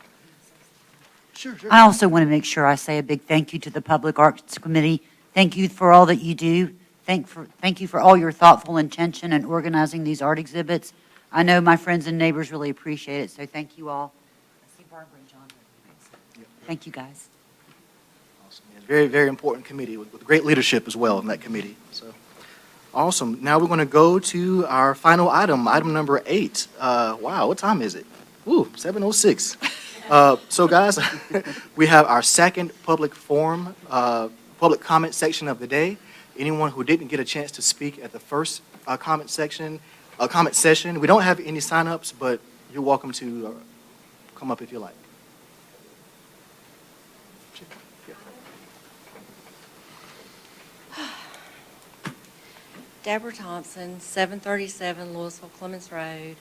Sure. I also want to make sure I say a big thank you to the Public Arts Committee. Thank you for all that you do. Thank you for all your thoughtful intention in organizing these art exhibits. I know my friends and neighbors really appreciate it, so thank you all. I see Barbara and John. Thank you, guys. Awesome. Yeah, very, very important committee with great leadership as well in that committee. So, awesome. Now we're going to go to our final item, item number 8. Wow, what time is it? Ooh, 7:06. So, guys, we have our second public forum, public comment section of the day. Anyone who didn't get a chance to speak at the first comment session, we don't have any sign-ups, but you're welcome to come up if you like. Deborah Thompson, 737 Lewisville Clemens Road.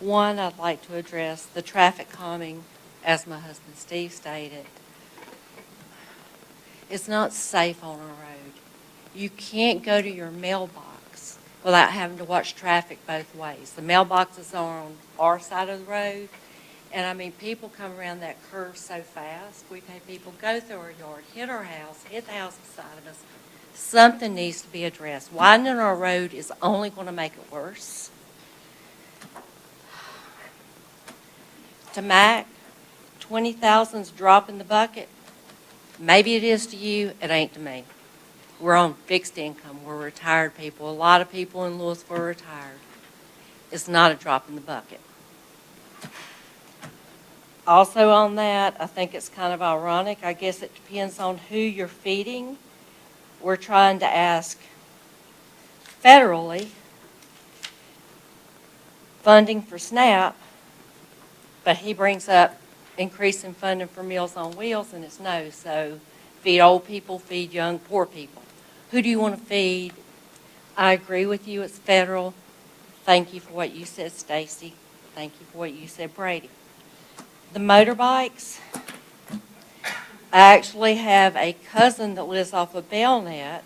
One, I'd like to address the traffic calming, as my husband Steve stated. It's not safe on our road. You can't go to your mailbox without having to watch traffic both ways. The mailboxes are on our side of the road, and I mean, people come around that curve so fast. We've had people go through our yard, hit our house, hit the house beside of us. Something needs to be addressed. Widening our road is only going to make it worse. To Mac, 20,000's drop in the bucket. Maybe it is to you, it ain't to me. We're on fixed income. We're retired people. A lot of people in Lewisville are retired. It's not a drop in the bucket. Also on that, I think it's kind of ironic. I guess it depends on who you're feeding. We're trying to ask federally funding for SNAP, but he brings up increasing funding for Meals on Wheels, and it's no. So feed old people, feed young, poor people. Who do you want to feed? I agree with you, it's federal. Thank you for what you said, Stacy. Thank you for what you said, Brady. The motorbikes, I actually have a cousin that lives off of Belknap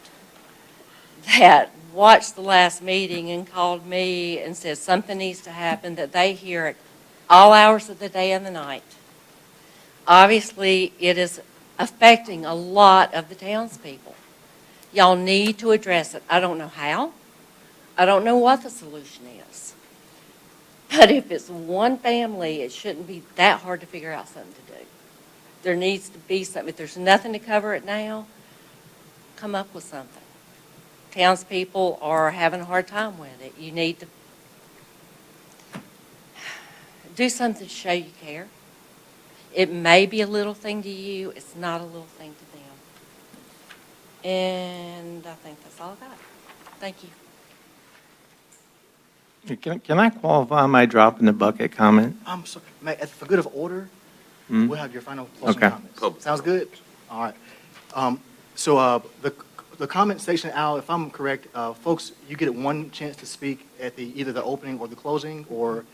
that watched the last meeting and called me and said something needs to happen, that they hear it all hours of the day and the night. Obviously, it is affecting a lot of the townspeople. Y'all need to address it. I don't know how. I don't know what the solution is. But if it's one family, it shouldn't be that hard to figure out something to do. There needs to be something. If there's nothing to cover it now, come up with something. Townspeople are having a hard time with it. You need to do something to show you care. It may be a little thing to you. It's not a little thing to them. And I think that's all I got. Thank you. Can I qualify my drop in the bucket comment? I'm sorry, for good of order, Hmm? we'll have your final closing Okay. comments. Sounds good? All right. So the comment section, Al, if I'm correct, folks, you get one chance to speak at either the opening or the closing, or?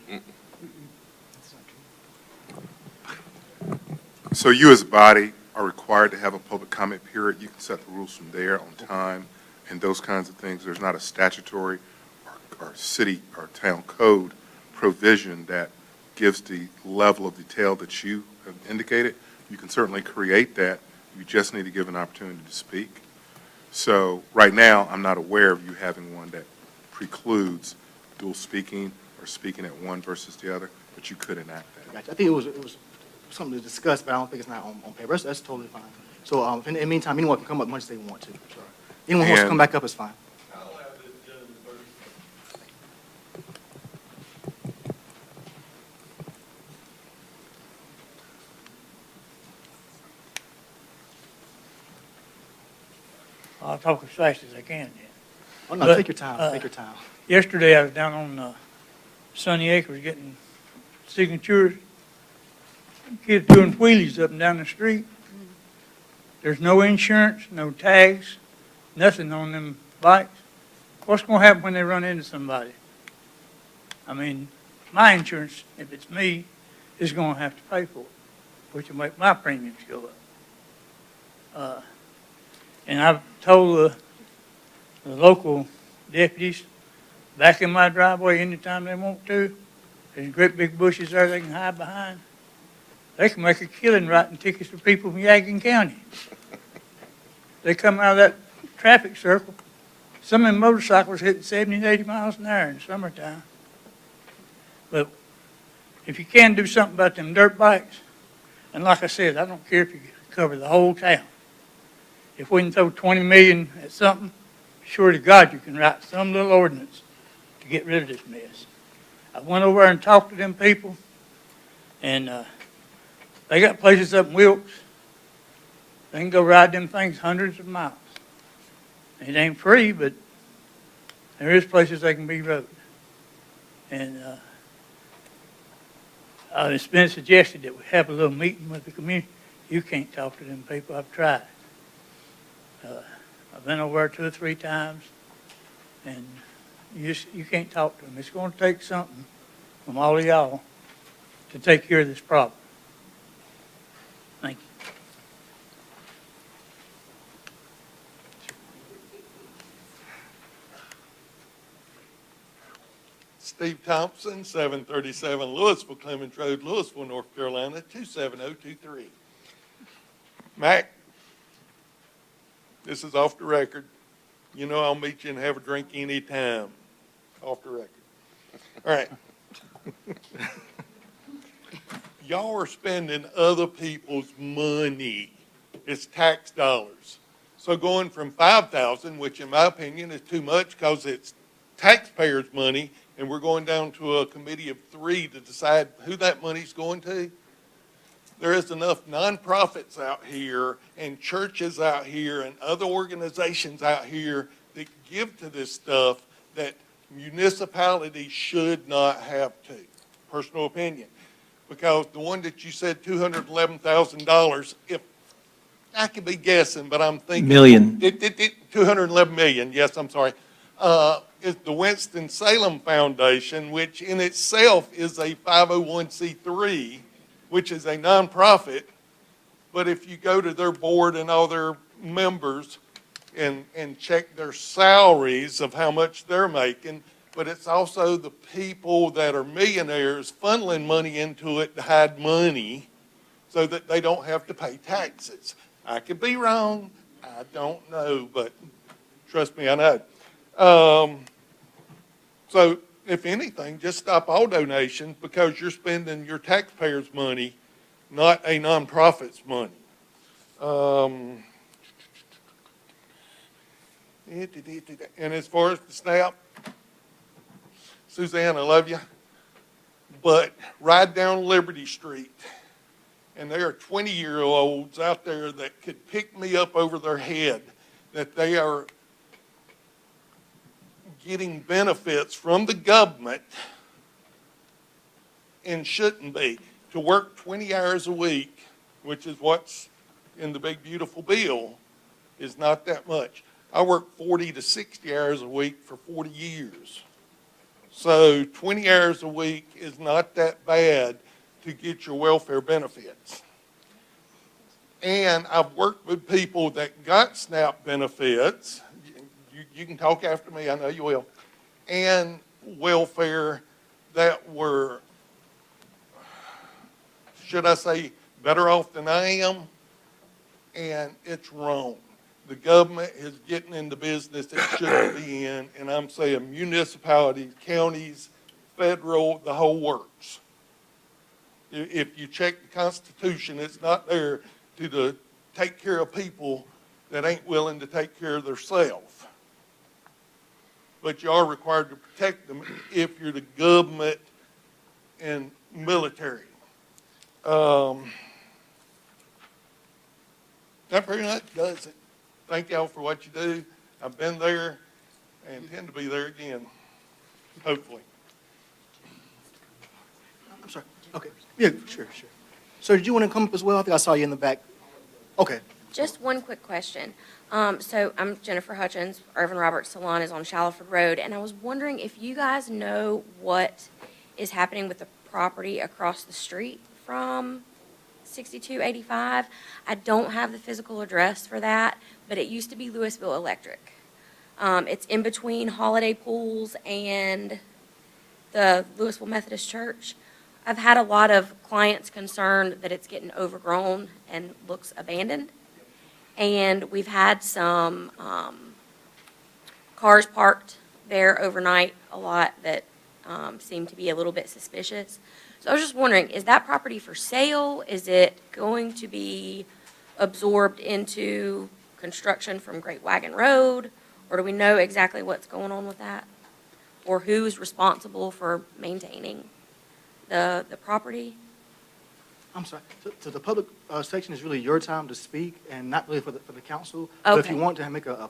So you as a body are required to have a public comment period, you can set the rules from there on time and those kinds of things. There's not a statutory or city or town code provision that gives the level of detail that you have indicated. You can certainly create that. You just need to give an opportunity to speak. So right now, I'm not aware of you having one that precludes dual speaking or speaking at one versus the other, but you could enact that. Gotcha. I think it was something to discuss, but I don't think it's not on paper. That's totally fine. So in the meantime, anyone can come up much as they want to. So anyone who wants to come back up is fine. I'll talk as fast as I can then. Oh, no, But, take your time, take your time. Yesterday, I was down on Sunny Acres getting signatures. Kids doing wheelies up and down the street. There's no insurance, no tags, nothing on them bikes. What's going to happen when they run into somebody? I mean, my insurance, if it's me, is going to have to pay for it, which will make my premiums go up. And I've told the local deputies, back in my driveway anytime they want to. There's great big bushes there they can hide behind. They can make a killing writing tickets for people from Yadkin County. They come out of that traffic circle. Some of them motorcycles hitting 70 and 80 miles an hour in summertime. But if you can do something about them dirt bikes, and like I said, I don't care if you cover the whole town. If we can throw 20 million at something, sure to God you can write some little ordinance to get rid of this mess. I went over there and talked to them people, and they got places up in Wilkes. They can go ride them things hundreds of miles. It ain't free, but there is places they can be rode. And it's been suggested that we have a little meeting with the community. You can't talk to them people. I've tried. I've been over there 2 or 3 times, and you can't talk to them. It's going to take something from all of y'all to take care of this problem. Thank you. Steve Thompson, 737 Lewisville Clemens Road, Lewisville, North Carolina, 27023. Mac, this is off the record. You know I'll meet you and have a drink anytime. Off the record. All right. Y'all are spending other people's money. It's tax dollars. So going from $5,000, which in my opinion is too much because it's taxpayers' money, and we're going down to a committee of 3 to decide who that money's going to. There is enough nonprofits out here and churches out here and other organizations out here that give to this stuff that municipalities should not have to. Personal opinion. Because the one that you said, $211,000, if I could be guessing, but I'm thinking. Million. 211 million, yes, I'm sorry. Is the Winston-Salem Foundation, which in itself is a 501c3, which is a nonprofit. But if you go to their board and all their members and check their salaries of how much they're making, but it's also the people that are millionaires funneling money into it to hide money so that they don't have to pay taxes. I could be wrong. I don't know, but trust me, I know. So if anything, just stop all donations because you're spending your taxpayers' money, not a nonprofit's money. And as far as the SNAP, Suzanne, I love you, but ride down Liberty Street, and there are 20-year-olds out there that could pick me up over their head that they are getting benefits from the government and shouldn't be. To work 20 hours a week, which is what's in the big beautiful bill, is not that much. I worked 40 to 60 hours a week for 40 years. So 20 hours a week is not that bad to get your welfare benefits. And I've worked with people that got SNAP benefits. You can talk after me, I know you will. And welfare that were, should I say, better off than I am. And it's wrong. The government is getting into business it shouldn't be in, and I'm saying municipalities, counties, federal, the whole works. If you check the Constitution, it's not there to take care of people that ain't willing to take care of themselves. But you are required to protect them if you're the government and military. That pretty much does it. Thank y'all for what you do. I've been there and intend to be there again, hopefully. I'm sorry. Okay. Yeah, sure. Sir, did you want to come up as well? I think I saw you in the back. Okay. Just one quick question. So I'm Jennifer Hutchins. Irvin Roberts Salon is on Shallowford Road, and I was wondering if you guys know what is happening with the property across the street from 6285. I don't have the physical address for that, but it used to be Lewisville Electric. It's in between Holiday Pools and the Lewisville Methodist Church. I've had a lot of clients concerned that it's getting overgrown and looks abandoned. And we've had some cars parked there overnight a lot that seem to be a little bit suspicious. So I was just wondering, is that property for sale? Is it going to be absorbed into construction from Great Wagon Road? Or do we know exactly what's going on with that? Or who's responsible for maintaining the property? I'm sorry. So the public section is really your time to speak and not really for the council. But if you Okay. want to make a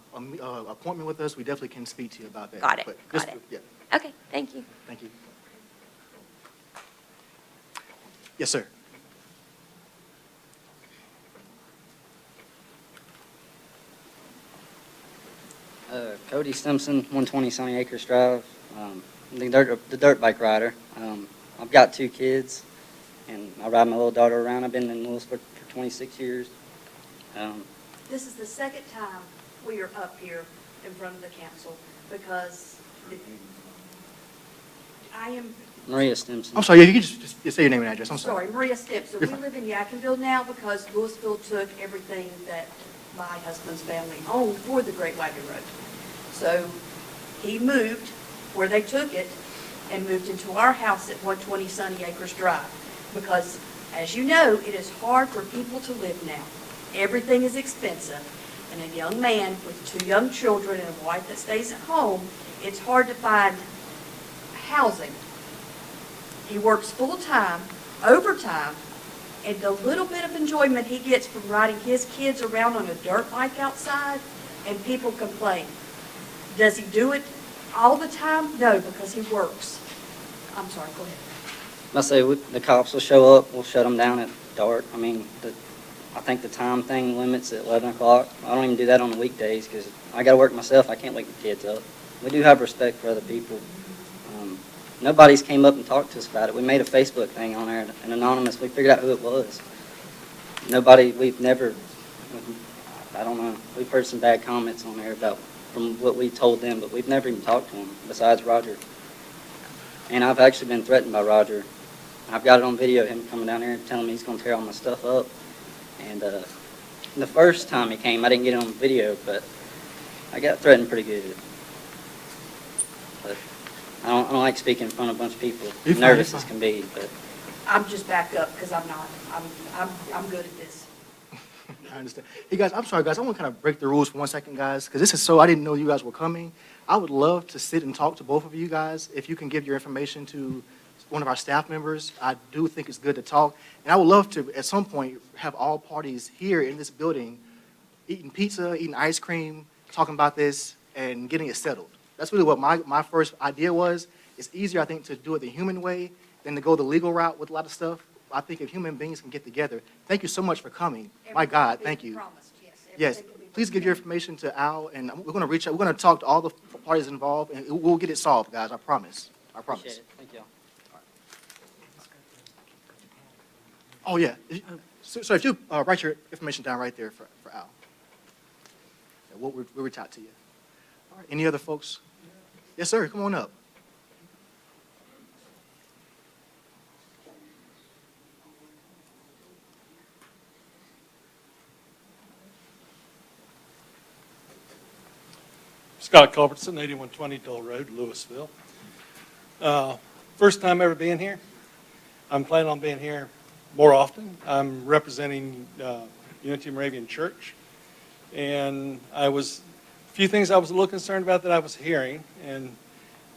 appointment with us, we definitely can speak to you about that. Got it, But got just- it. Yeah, Okay, thank you. thank you. Yes, sir. Cody Simpson, 120 Sunny Acres Drive. The dirt bike rider. I've got 2 kids, and I ride my little daughter around. I've been in Lewisville for 26 years. This is the second time we are up here in front of the council because I am, Maria Stimson. I'm sorry, you can just say your name and address. I'm sorry. sorry, Maria Stimpson. We live in Yadkinville now because Lewisville took everything that my husband's family owned for the Great Wagon Road. So he moved where they took it and moved into our house at 120 Sunny Acres Drive because, as you know, it is hard for people to live now. Everything is expensive, and a young man with 2 young children and a wife that stays at home, it's hard to find housing. He works full-time, overtime, and the little bit of enjoyment he gets from riding his kids around on a dirt bike outside, and people complain. Does he do it all the time? No, because he works. I'm sorry, go ahead. I say the cops will show up. We'll shut them down at dark. I mean, I think the time thing limits at 11 o'clock. I don't even do that on the weekdays because I got to work myself. I can't wake the kids up. We do have respect for other people. Nobody's came up and talked to us about it. We made a Facebook thing on there, and anonymous. We figured out who it was. We've never, I don't know. We've heard some bad comments on there about from what we told them, but we've never even talked to him besides Roger. And I've actually been threatened by Roger. I've got it on video, him coming down there and telling me he's going to tear all my stuff up. And the first time he came, I didn't get it on video, but I got threatened pretty good. But I don't like speaking in front of a bunch of people. You're I'm fine, nervous you're as fine. can be, but I'm just back up because I'm not. I'm good at this. I understand. Hey, guys, I'm sorry, guys. I want to kind of break the rules for 1 second, guys, because this is so, I didn't know you guys were coming. I would love to sit and talk to both of you guys. If you can give your information to one of our staff members, I do think it's good to talk. And I would love to, at some point, have all parties here in this building eating pizza, eating ice cream, talking about this, and getting it settled. That's really what my first idea was. It's easier, I think, to do it the human way than to go the legal route with a lot of stuff. I think if human beings can get together, thank you so much for coming. My God, thank you. Yes, please give your information to Al, and we're going to reach out. We're going to talk to all the parties involved, and we'll get it solved, guys. I promise. I promise. appreciate it. Thank you. Oh, yeah. So if you write your information down right there for Al. Yeah, we'll reach out to you. All right, any other folks? Yes, sir, come on up. Scott Culbertson, 8120 Dole Road, Lewisville. First time ever being here. I'm planning on being here more often. I'm representing Unity Moravian Church, and a few things I was a little concerned about that I was hearing. And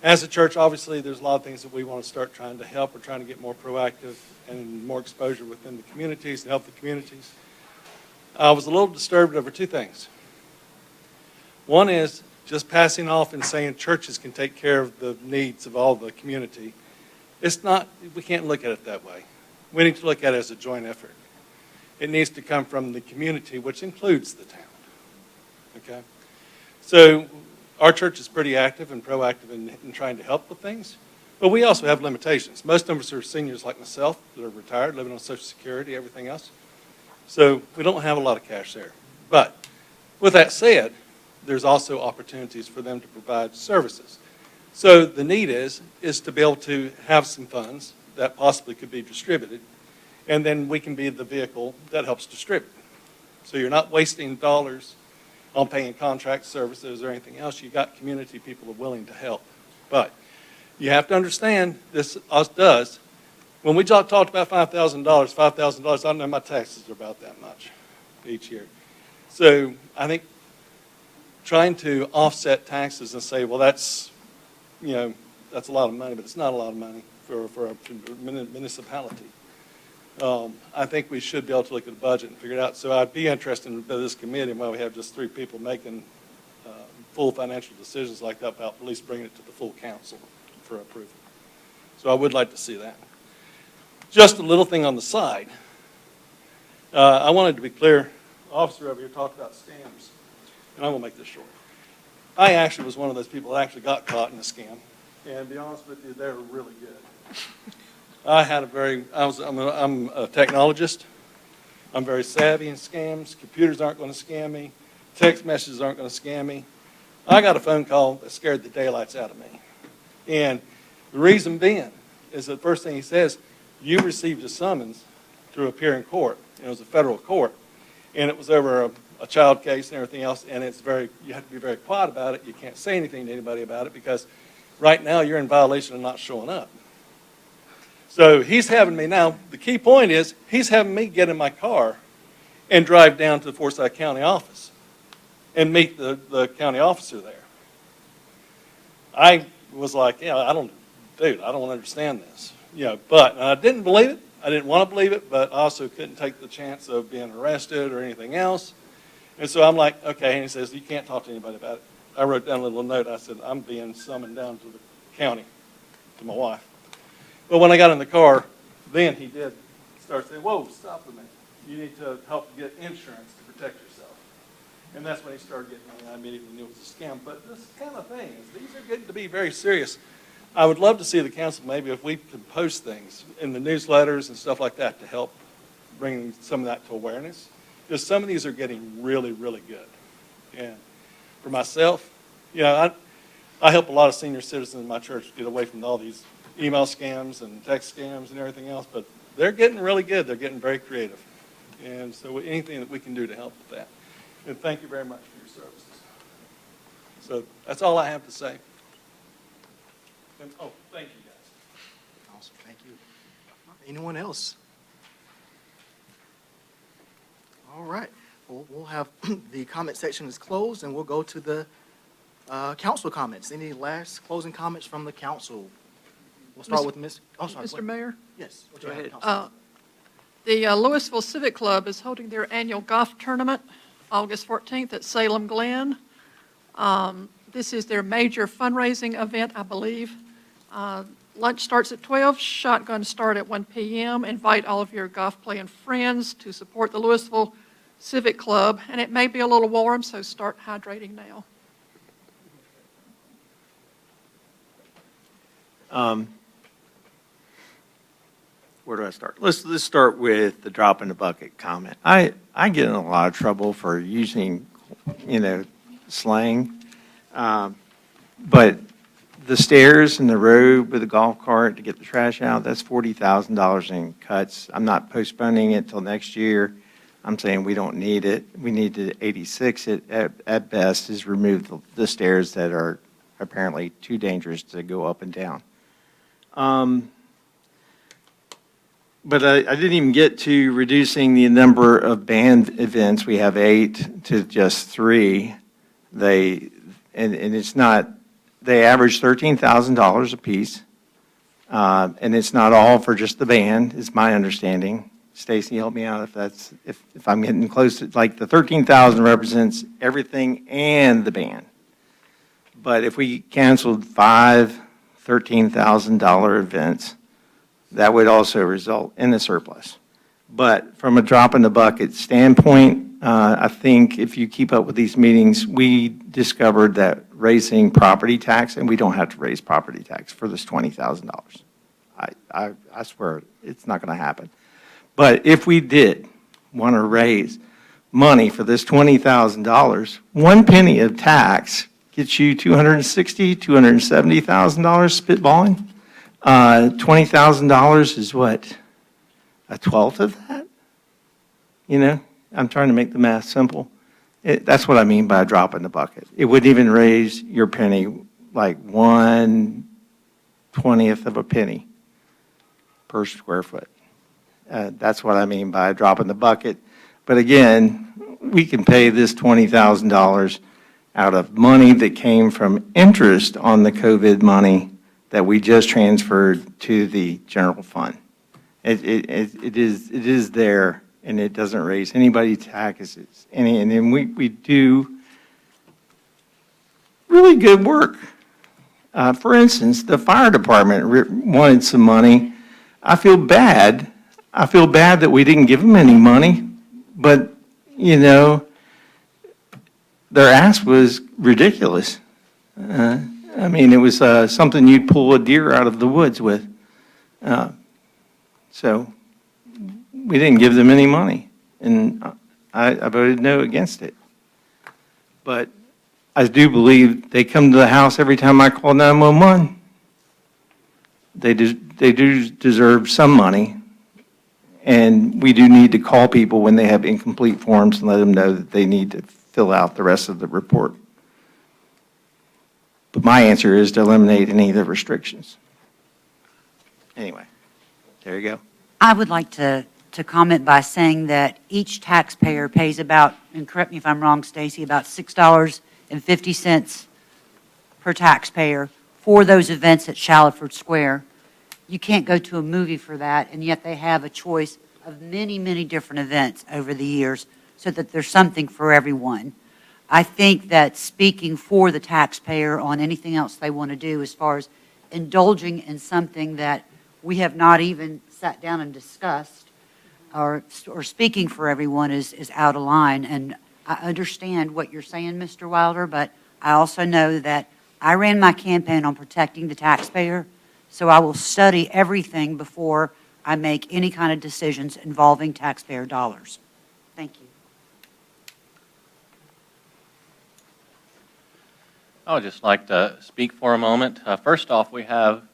as a church, obviously, there's a lot of things that we want to start trying to help. We're trying to get more proactive and more exposure within the communities and help the communities. I was a little disturbed over two things. One is just passing off and saying churches can take care of the needs of all the community. It's not, we can't look at it that way. We need to look at it as a joint effort. It needs to come from the community, which includes the town. Okay? So our church is pretty active and proactive in trying to help with things, but we also have limitations. Most of us are seniors like myself that are retired, living on Social Security, everything else. So we don't have a lot of cash there. But with that said, there's also opportunities for them to provide services. So the need is to be able to have some funds that possibly could be distributed, and then we can be the vehicle that helps distribute. So you're not wasting dollars on paying contract services or anything else. You got community people who are willing to help. But you have to understand, this us does, when we talked about $5,000, I don't know my taxes are about that much each year. So I think trying to offset taxes and say, well, that's a lot of money, but it's not a lot of money for a municipality. I think we should be able to look at the budget and figure it out. So I'd be interested in this committee, while we have just 3 people making full financial decisions like that, about at least bringing it to the full council for approval. So I would like to see that. Just a little thing on the side. I wanted to be clear. The officer over here talked about scams, and I'm going to make this short. I actually was one of those people that actually got caught in a scam, and to be honest with you, they were really good. I'm a technologist. I'm very savvy in scams. Computers aren't going to scam me. Text messages aren't going to scam me. I got a phone call that scared the daylights out of me. And the reason being is the first thing he says, you received a summons to appear in court. And it was a federal court. And it was over a child case and everything else. And you have to be very quiet about it. You can't say anything to anybody about it because right now you're in violation of not showing up. So he's having me now, the key point is he's having me get in my car and drive down to the Forsyth County office and meet the county officer there. I was like, I don't understand this. But I didn't believe it. I didn't want to believe it, but I also couldn't take the chance of being arrested or anything else. And so I'm like, okay, and he says, you can't talk to anybody about it. I wrote down a little note. I said, I'm being summoned down to the county, to my wife. But when I got in the car, then he did start saying, whoa, stop a minute. You need to help get insurance to protect yourself. And that's when he started getting me. I immediately knew it was a scam. But this kind of things, these are getting to be very serious. I would love to see the council, maybe if we could post things in the newsletters and stuff like that to help bring some of that to awareness. Because some of these are getting really, really good. And for myself, I help a lot of senior citizens in my church get away from all these email scams and text scams and everything else, but they're getting really good. They're getting very creative. And so anything that we can do to help with that. And thank you very much for your services. So that's all I have to say. And, thank you, guys. Awesome, thank you. Anyone else? All right, we'll have the comment section is closed, and we'll go to the council comments. Any last closing comments from the council? We'll start with Ms. Oh, sorry. Mr. Mayor? Yes. Go ahead. The Lewisville Civic Club is holding their annual golf tournament August 14th at Salem Glen. This is their major fundraising event, I believe. Lunch starts at 12, shotguns start at 1 p.m. Invite all of your golf playing friends to support the Lewisville Civic Club. And it may be a little warm, so start hydrating now. where do I start? Let's start with the drop in the bucket comment. I get in a lot of trouble for using, slang. But the stairs and the road with the golf cart to get the trash out, that's $40,000 in cuts. I'm not postponing it till next year. I'm saying we don't need it. We need to 86 it at best, is remove the stairs that are apparently too dangerous to go up and down. But I didn't even get to reducing the number of band events. We have 8 to just 3. And it's not, they average $13,000 apiece. And it's not all for just the band, is my understanding. Stacy, help me out if I'm getting close to, like, the $13,000 represents everything and the band. But if we canceled 5 $13,000 events, that would also result in a surplus. But from a drop in the bucket standpoint, I think if you keep up with these meetings, we discovered that raising property tax, and we don't have to raise property tax for this $20,000. I swear it's not going to happen. But if we did want to raise money for this $20,000, 1 penny of tax gets you $260,000, $270,000 spitballing. $20,000 is what? A 1/12 of that? I'm trying to make the math simple. That's what I mean by a drop in the bucket. It wouldn't even raise your penny like 1/20th of a penny per square foot. That's what I mean by a drop in the bucket. But again, we can pay this $20,000 out of money that came from interest on the COVID money that we just transferred to the general fund. It is there, and it doesn't raise anybody's taxes. And then we do really good work. For instance, the fire department wanted some money. I feel bad that we didn't give them any money, but, their ask was ridiculous. It was something you'd pull a deer out of the woods with. So we didn't give them any money, and I voted no against it. But I do believe they come to the house every time I call 911. They do deserve some money, and we do need to call people when they have incomplete forms and let them know that they need to fill out the rest of the report. But my answer is to eliminate any of the restrictions. Anyway, there you go. I would like to comment by saying that each taxpayer pays about, and correct me if I'm wrong, Stacy, about $6.50 per taxpayer for those events at Shallowford Square. You can't go to a movie for that, and yet they have a choice of many, many different events over the years so that there's something for everyone. I think that speaking for the taxpayer on anything else they want to do as far as indulging in something that we have not even sat down and discussed or speaking for everyone is out of line. And I understand what you're saying, Mr. Wilder, but I also know that I ran my campaign on protecting the taxpayer, so I will study everything before I make any kind of decisions involving taxpayer dollars. Thank you. I would just like to speak for a moment. First off, we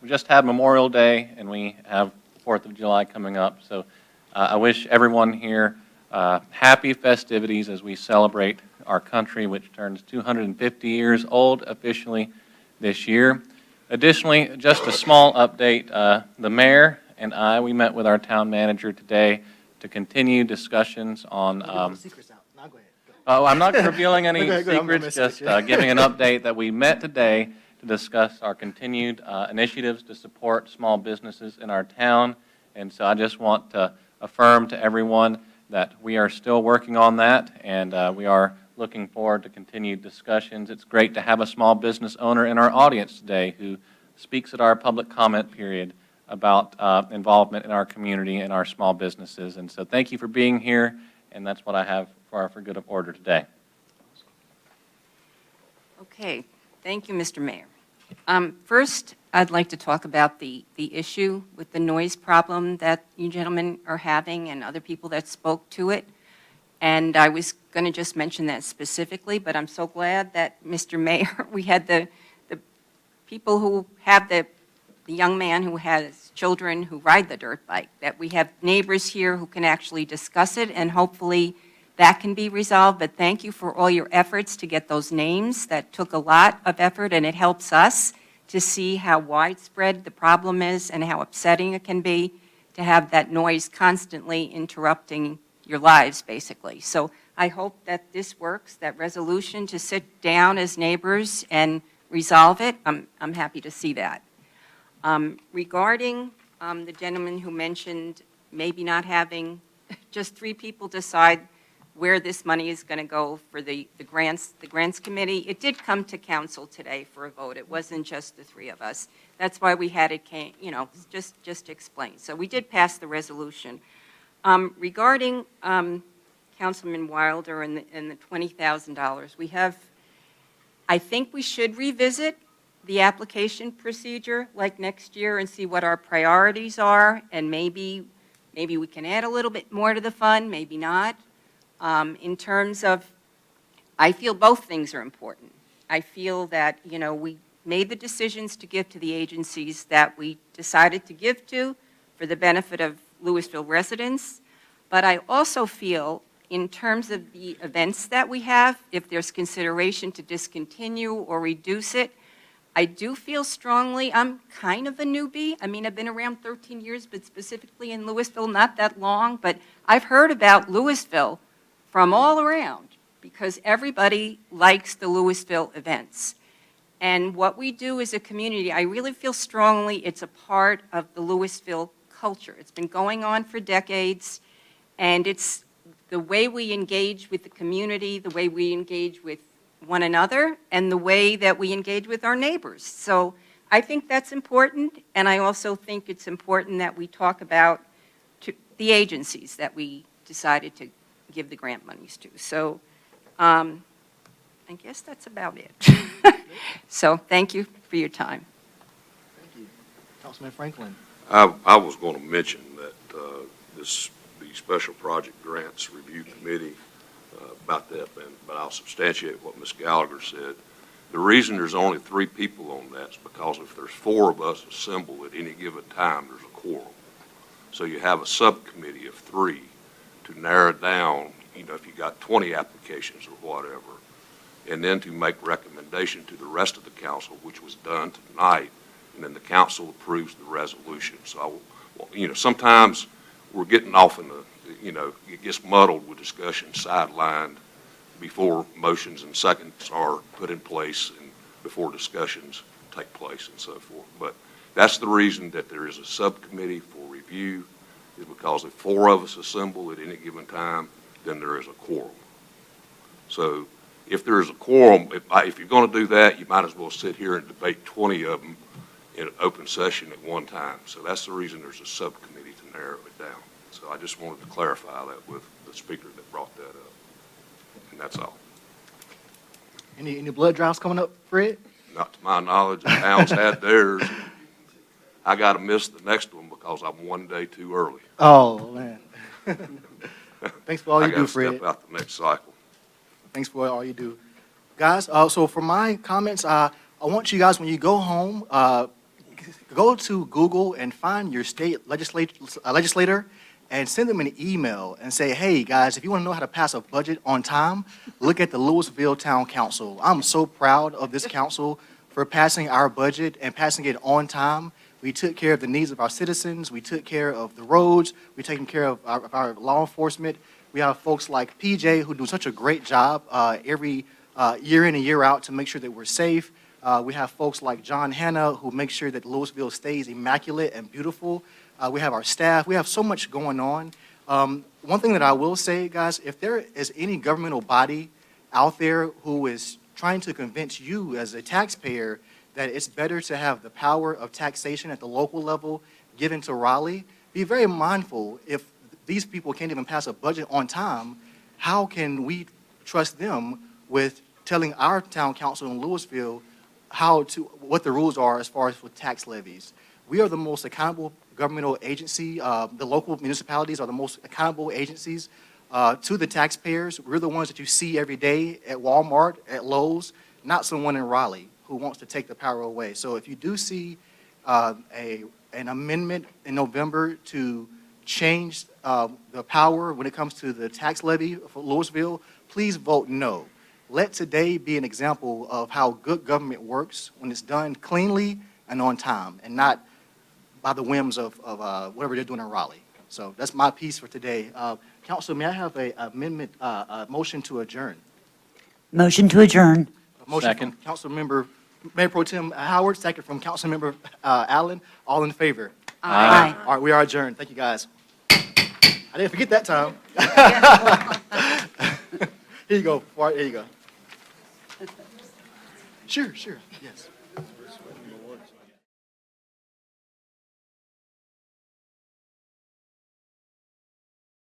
just had Memorial Day, and we have 4th of July coming up. So I wish everyone here happy festivities as we celebrate our country, which turns 250 years old officially this year. Additionally, just a small update. The mayor and we met with our town manager today to continue discussions on I'm not revealing any secrets, just giving an update that we met today to discuss our continued initiatives to support small businesses in our town. And so I just want to affirm to everyone that we are still working on that, and we are looking forward to continued discussions. It's great to have a small business owner in our audience today who speaks at our public comment period about involvement in our community and our small businesses. And so thank you for being here, and that's what I have for good of order today. Okay, thank you, Mr. Mayor. First, I'd like to talk about the issue with the noise problem that you gentlemen are having and other people that spoke to it. And I was going to just mention that specifically, but I'm so glad that, Mr. Mayor, we had the people who have the young man who has children who ride the dirt bike, that we have neighbors here who can actually discuss it, and hopefully that can be resolved. But thank you for all your efforts to get those names. That took a lot of effort, and it helps us to see how widespread the problem is and how upsetting it can be to have that noise constantly interrupting your lives, basically. So I hope that this works, that resolution to sit down as neighbors and resolve it. I'm happy to see that. Regarding the gentleman who mentioned maybe not having just 3 people decide where this money is going to go for the grants committee, it did come to council today for a vote. It wasn't just the 3 of us. That's why we had it, just to explain. So we did pass the resolution. Regarding Councilman Wilder and the $20,000, I think we should revisit the application procedure like next year and see what our priorities are, and maybe we can add a little bit more to the fund, maybe not. In terms of, I feel both things are important. I feel that, we made the decisions to give to the agencies that we decided to give to for the benefit of Lewisville residents, but I also feel in terms of the events that we have, if there's consideration to discontinue or reduce it, I do feel strongly, I'm kind of a newbie. I mean, I've been around 13 years, but specifically in Lewisville, not that long, but I've heard about Lewisville from all around because everybody likes the Lewisville events. And what we do as a community, I really feel strongly it's a part of the Lewisville culture. It's been going on for decades, and it's the way we engage with the community, the way we engage with one another, and the way that we engage with our neighbors. So I think that's important, and I also think it's important that we talk about the agencies that we decided to give the grant monies to. So I guess that's about it. So thank you for your time. Thank you. Councilman Franklin. I was going to mention that the Special Project Grants Review Committee about that, but I'll substantiate what Ms. Gallagher said. The reason there's only 3 people on that is because if there's 4 of us assembled at any given time, there's a quorum. So you have a subcommittee of 3 to narrow down, if you got 20 applications or whatever, and then to make recommendation to the rest of the council, which was done tonight, and then the council approves the resolution. So, sometimes we're getting off in it gets muddled with discussion, sidelined before motions and seconds are put in place and before discussions take place and so forth. But that's the reason that there is a subcommittee for review, is because if 4 of us assemble at any given time, then there is a quorum. So if there is a quorum, if you're going to do that, you might as well sit here and debate 20 of them in an open session at one time. So that's the reason there's a subcommittee to narrow it down. So I just wanted to clarify that with the speaker that brought that up. And that's all. Any blood drives coming up, Fred? Not to my knowledge, the towns had theirs. I got to miss the next one because I'm one day too early. Oh, man. Thanks for all you do, Fred. I got to step out the next cycle. Thanks for all you do. Guys, so for my comments, I want you guys, when you go home, go to Google and find your state legislator and send them an email and say, hey, guys, if you want to know how to pass a budget on time, look at the Lewisville Town Council. I'm so proud of this council for passing our budget and passing it on time. We took care of the needs of our citizens. We took care of the roads. We're taking care of our law enforcement. We have folks like PJ who do such a great job every year in and year out to make sure that we're safe. We have folks like John Hanna who make sure that Lewisville stays immaculate and beautiful. We have our staff. We have so much going on. One thing that I will say, guys, if there is any governmental body out there who is trying to convince you as a taxpayer that it's better to have the power of taxation at the local level given to Raleigh, be very mindful. If these people can't even pass a budget on time, how can we trust them with telling our town council in Lewisville what the rules are as far as for tax levies. We are the most accountable governmental agency. The local municipalities are the most accountable agencies to the taxpayers. We're the ones that you see every day at Walmart, at Lowe's, not someone in Raleigh who wants to take the power away. So if you do see an amendment in November to change the power when it comes to the tax levy for Lewisville, please vote no. Let today be an example of how good government works when it's done cleanly and on time, and not by the whims of whatever they're doing in Raleigh. So that's my piece for today. Council, may I have a amendment, a motion to adjourn? Motion to adjourn. A motion from Councilmember, Mayor Pro Tem Howard, second from Councilmember Allen. All in favor? Aye. All right, we are adjourned. Thank you, guys. I didn't forget that time. Here you go. Here you go. Sure, yes.